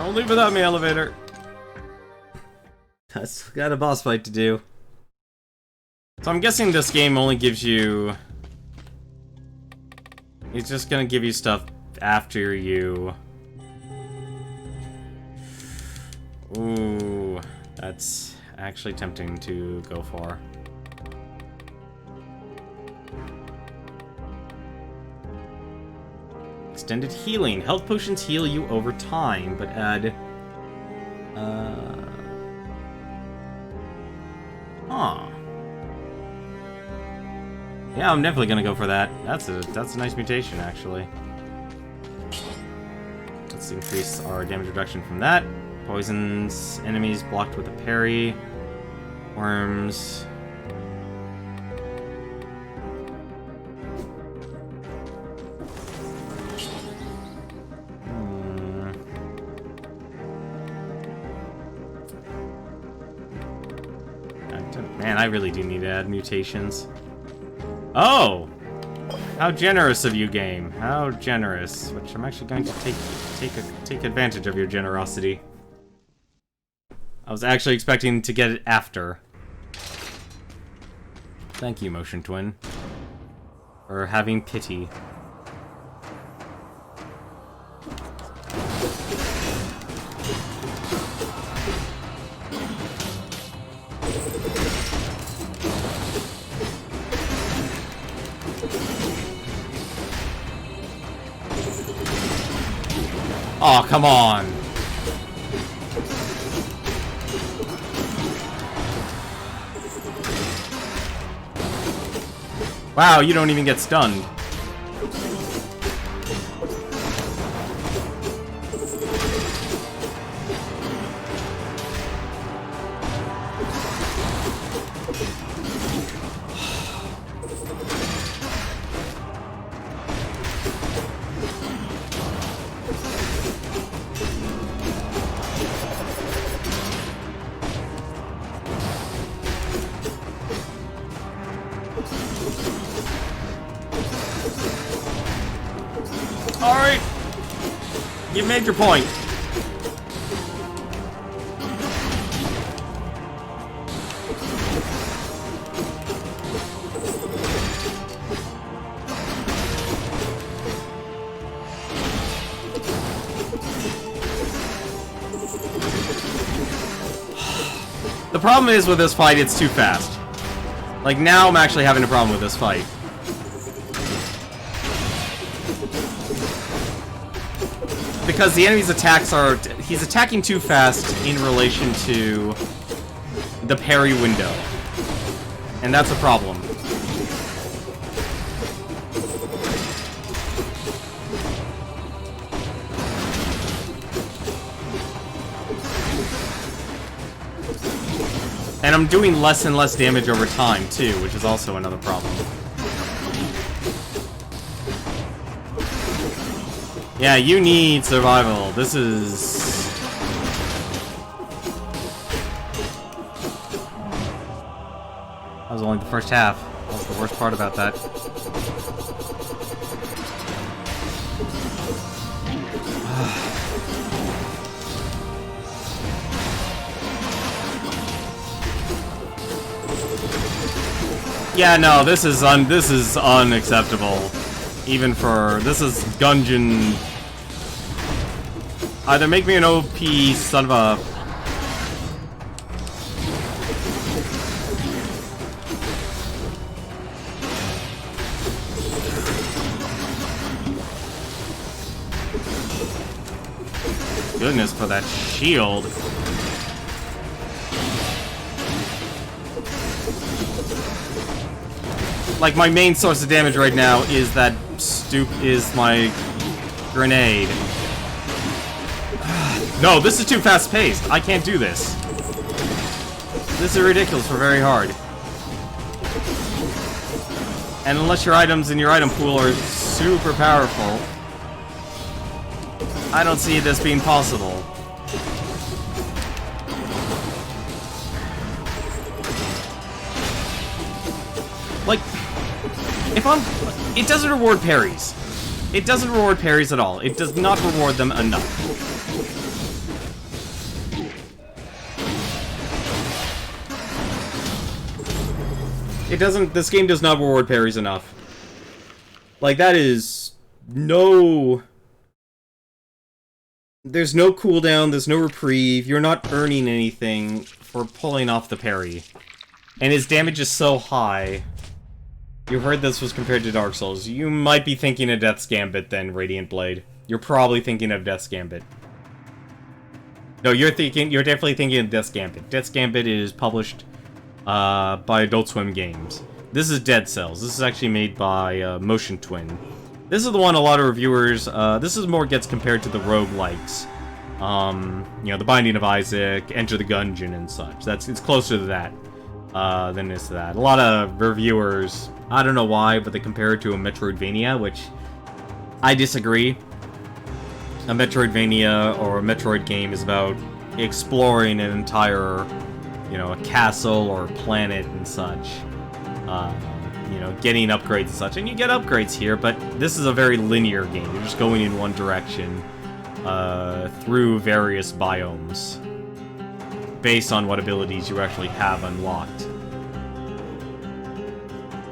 Don't leave without me, elevator. That's got a boss fight to do. So I'm guessing this game only gives you... It's just gonna give you stuff after you... Ooh, that's actually tempting to go for. Extended healing. Health potions heal you over time, but add... Huh. Yeah, I'm definitely gonna go for that. That's a nice mutation, actually. Let's increase our damage reduction from that. Poisons enemies blocked with a parry. Worms. Man, I really do need to add mutations. Oh! How generous of you, game. How generous. Which I'm actually going to take advantage of your generosity. I was actually expecting to get it after. Thank you, Motion Twin, for having pity. Oh, come on! Wow, you don't even get stunned. Alright! You've made your point. The problem is with this fight, it's too fast. Like, now I'm actually having a problem with this fight. Because the enemy's attacks are... He's attacking too fast in relation to the parry window. And that's a problem. And I'm doing less and less damage over time, too, which is also another problem. Yeah, you need survival. This is... That was only the first half. That was the worst part about that. Yeah, no, this is unacceptable. Even for... This is Gungeon... Either make me an OP son of a... Goodness for that shield. Like, my main source of damage right now is that my grenade. No, this is too fast-paced. I can't do this. This is ridiculous. We're very hard. And unless your items in your item pool are super powerful, I don't see this being possible. Like, if I'm... It doesn't reward parries. It doesn't reward parries at all. It does not reward them enough. It doesn't... This game does not reward parries enough. Like, that is... no... There's no cooldown, there's no reprieve, you're not earning anything for pulling off the parry. And his damage is so high. You heard this was compared to Dark Souls. You might be thinking of Death's Gambit then, Radiant Blade. You're probably thinking of Death's Gambit. No, you're definitely thinking of Death's Gambit. Death's Gambit is published by Adult Swim Games. This is Dead Cells. This is actually made by Motion Twin. This is the one a lot of reviewers, this is more gets compared to the roguelikes. You know, The Binding of Isaac, Enter the Gungeon, and such. It's closer to that than it is to that. A lot of reviewers, I don't know why, but they compare it to a Metroidvania, which I disagree. A Metroidvania or a Metroid game is about exploring an entire, you know, a castle or a planet and such. You know, getting upgrades and such. And you get upgrades here, but this is a very linear game. You're just going in one direction through various biomes based on what abilities you actually have unlocked.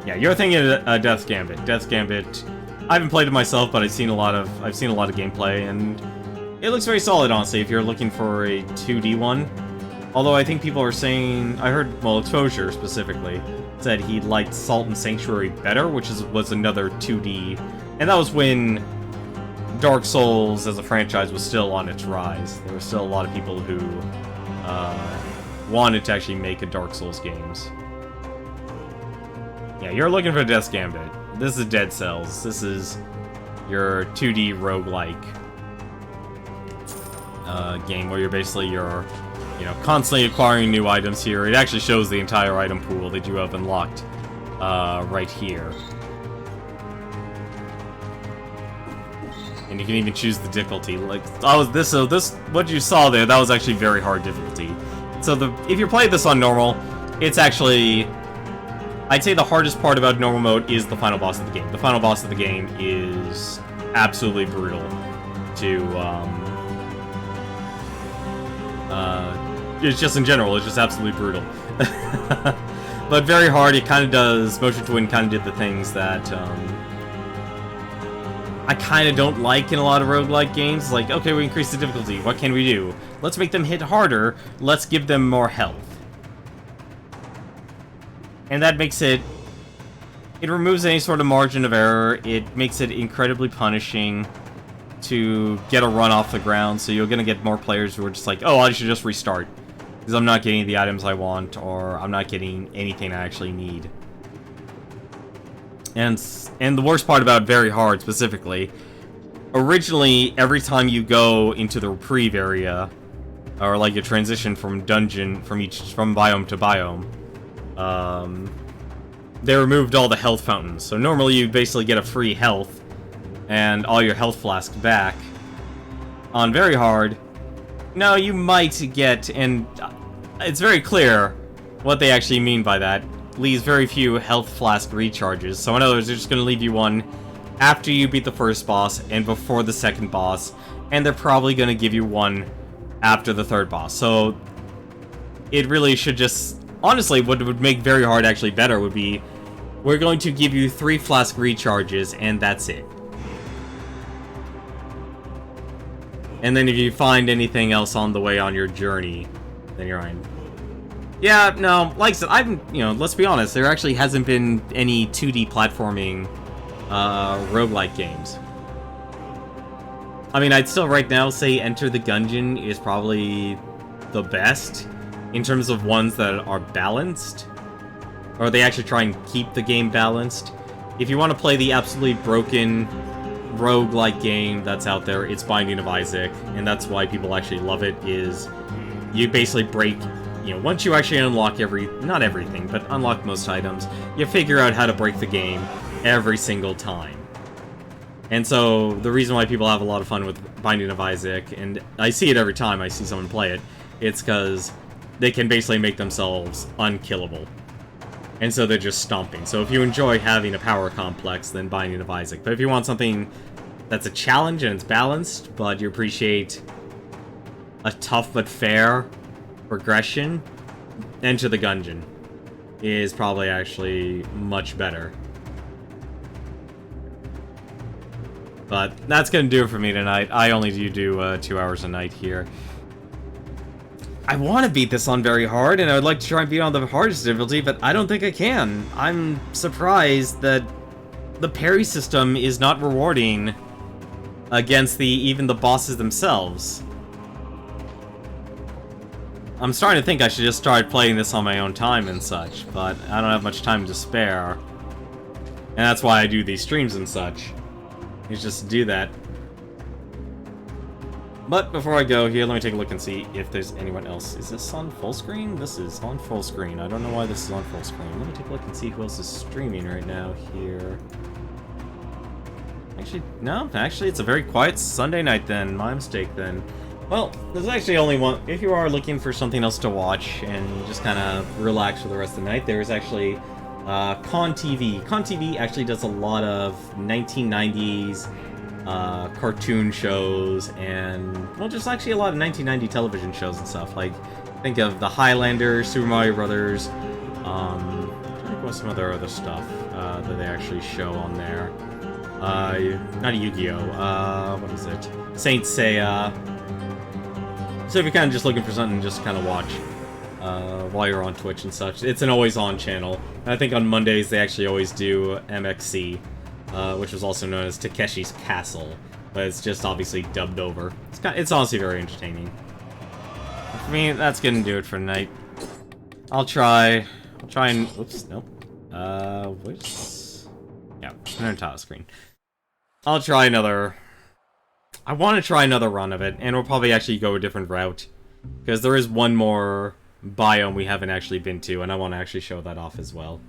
Yeah, you're thinking of Death's Gambit. Death's Gambit, I haven't played it myself, but I've seen a lot of gameplay, and it looks very solid, honestly, if you're looking for a 2D one. Although I think people are saying, I heard, well, Exposure specifically said he liked Salt and Sanctuary better, which was another 2D, and that was when Dark Souls as a franchise was still on its rise. There were still a lot of people who wanted to actually make a Dark Souls games. Yeah, you're looking for Death's Gambit. This is Dead Cells. This is your 2D roguelike game where you're you know, constantly acquiring new items here. It actually shows the entire item pool that you have unlocked right here. And you can even choose the difficulty. Like, what you saw there, that was actually very hard difficulty. So if you're playing this on normal, it's actually, I'd say the hardest part about normal mode is the final boss of the game. The final boss of the game is absolutely brutal to, it's just in general, it's just absolutely brutal. But very hard, it kind of does, Motion Twin kind of did the things that, I kind of don't like in a lot of roguelike games. Like, okay, we increase the difficulty, what can we do? Let's make them hit harder, let's give them more health. And that makes it removes any sort of margin of error, it makes it incredibly punishing to get a run off the ground, so you're gonna get more players who are just like, oh, I should just restart. Because I'm not getting the items I want, or I'm not getting anything I actually need. And the worst part about Very Hard, specifically, originally, every time you go into the reprieve area, or like you transition from dungeon, from biome to biome, they removed all the health fountains. So normally you basically get a free health, and all your health flasks back. On Very Hard, no, you might get, and it's very clear what they actually mean by that, leaves very few health flask recharges. So in other words, they're just going to leave you one after you beat the first boss and before the second boss, and they're probably going to give you one after the third boss. So it really should just, honestly, what would make Very Hard actually better would be, we're going to give you 3 flask recharges, and that's it. And then if you find anything else on the way on your journey, then you're fine. Yeah, no, like I said, let's be honest, there actually hasn't been any 2D platforming roguelike games. I mean, I'd still right now say Enter the Gungeon is probably the best in terms of ones that are balanced, or they actually try and keep the game balanced. If you want to play the absolutely broken roguelike game that's out there, it's Binding of Isaac, and that's why people actually love it, is you basically break, once you actually unlock not everything, but unlock most items, you figure out how to break the game every single time. And so, the reason why people have a lot of fun with Binding of Isaac, and I see it every time I see someone play it, it's because they can basically make themselves unkillable. And so they're just stomping. So if you enjoy having a power complex, then Binding of Isaac. But if you want something that's a challenge and it's balanced, but you appreciate a tough but fair progression, Enter the Gungeon. is probably actually much better. But that's gonna do it for me tonight. I only do 2 hours a night here. I want to beat this on very hard, and I would like to try and beat on the hardest difficulty, but I don't think I can. I'm surprised that the parry system is not rewarding against even the bosses themselves. I'm starting to think I should just start playing this on my own time and such, but I don't have much time to spare. And that's why I do these streams and such. Is just to do that. But before I go here, let me take a look and see if there's anyone else. Is this on full screen? This is on full screen. I don't know why this is on full screen. Let me take a look and see who else is streaming right now here. Actually, no. Actually, it's a very quiet Sunday night then. My mistake then. Well, there's actually only one. If you are looking for something else to watch and just kind of relax for the rest of the night, there is actually Con TV. Con TV actually does a lot of 1990s cartoon shows and, well, just actually a lot of 1990 television shows and stuff. Like, think of the Highlanders, Super Mario Brothers, what's some other stuff that they actually show on there. Not Yu-Gi-Oh! What is it? Saint Seiya. So if you're kind of just looking for something to just kind of watch while you're on Twitch and such, it's an always-on channel. And I think on Mondays they actually always do MXC, which was also known as Takeshi's Castle, but it's just obviously dubbed over. It's honestly very entertaining. For me, that's gonna do it for tonight. I'll try and... Oops, nope. Yeah, an entire screen. I'll try another... I want to try another run of it, and we'll probably actually go a different route. Because there is one more biome we haven't actually been to, and I want to actually show that off as well.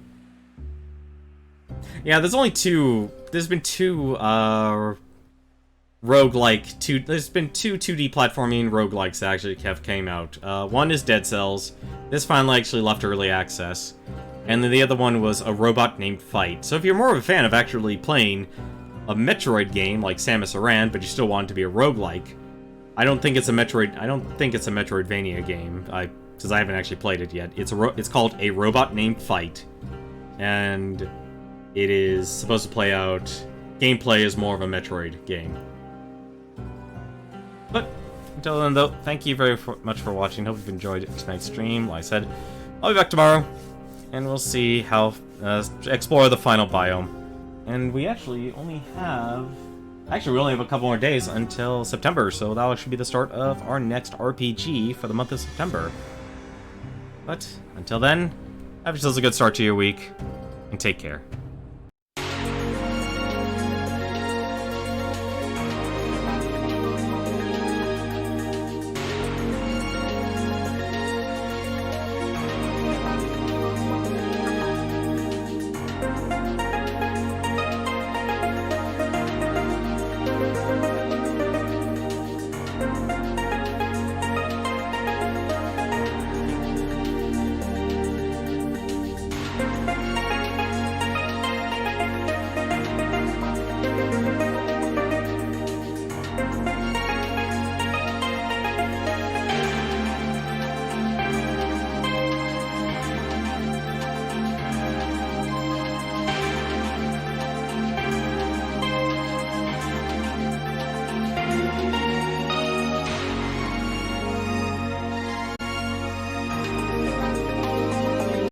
Yeah, there's only two... There's been two, roguelike... There's been two 2D platforming roguelikes that actually came out. One is Dead Cells. This finally actually left early access. And then the other one was A Robot Named Fight. So if you're more of a fan of actually playing a Metroid game like Samus Aran, but you still want it to be a roguelike, I don't think it's a Metroidvania game, because I haven't actually played it yet. It's called A Robot Named Fight, and it is supposed to play out... Gameplay is more of a Metroid game. But until then, though, thank you very much for watching. Hope you've enjoyed tonight's stream. Like I said, I'll be back tomorrow, and we'll see how explore the final biome. And we actually only have... Actually, we only have a couple more days until September, so that'll actually be the start of our next RPG for the month of September. But until then, have yourselves a good start to your week, and take care.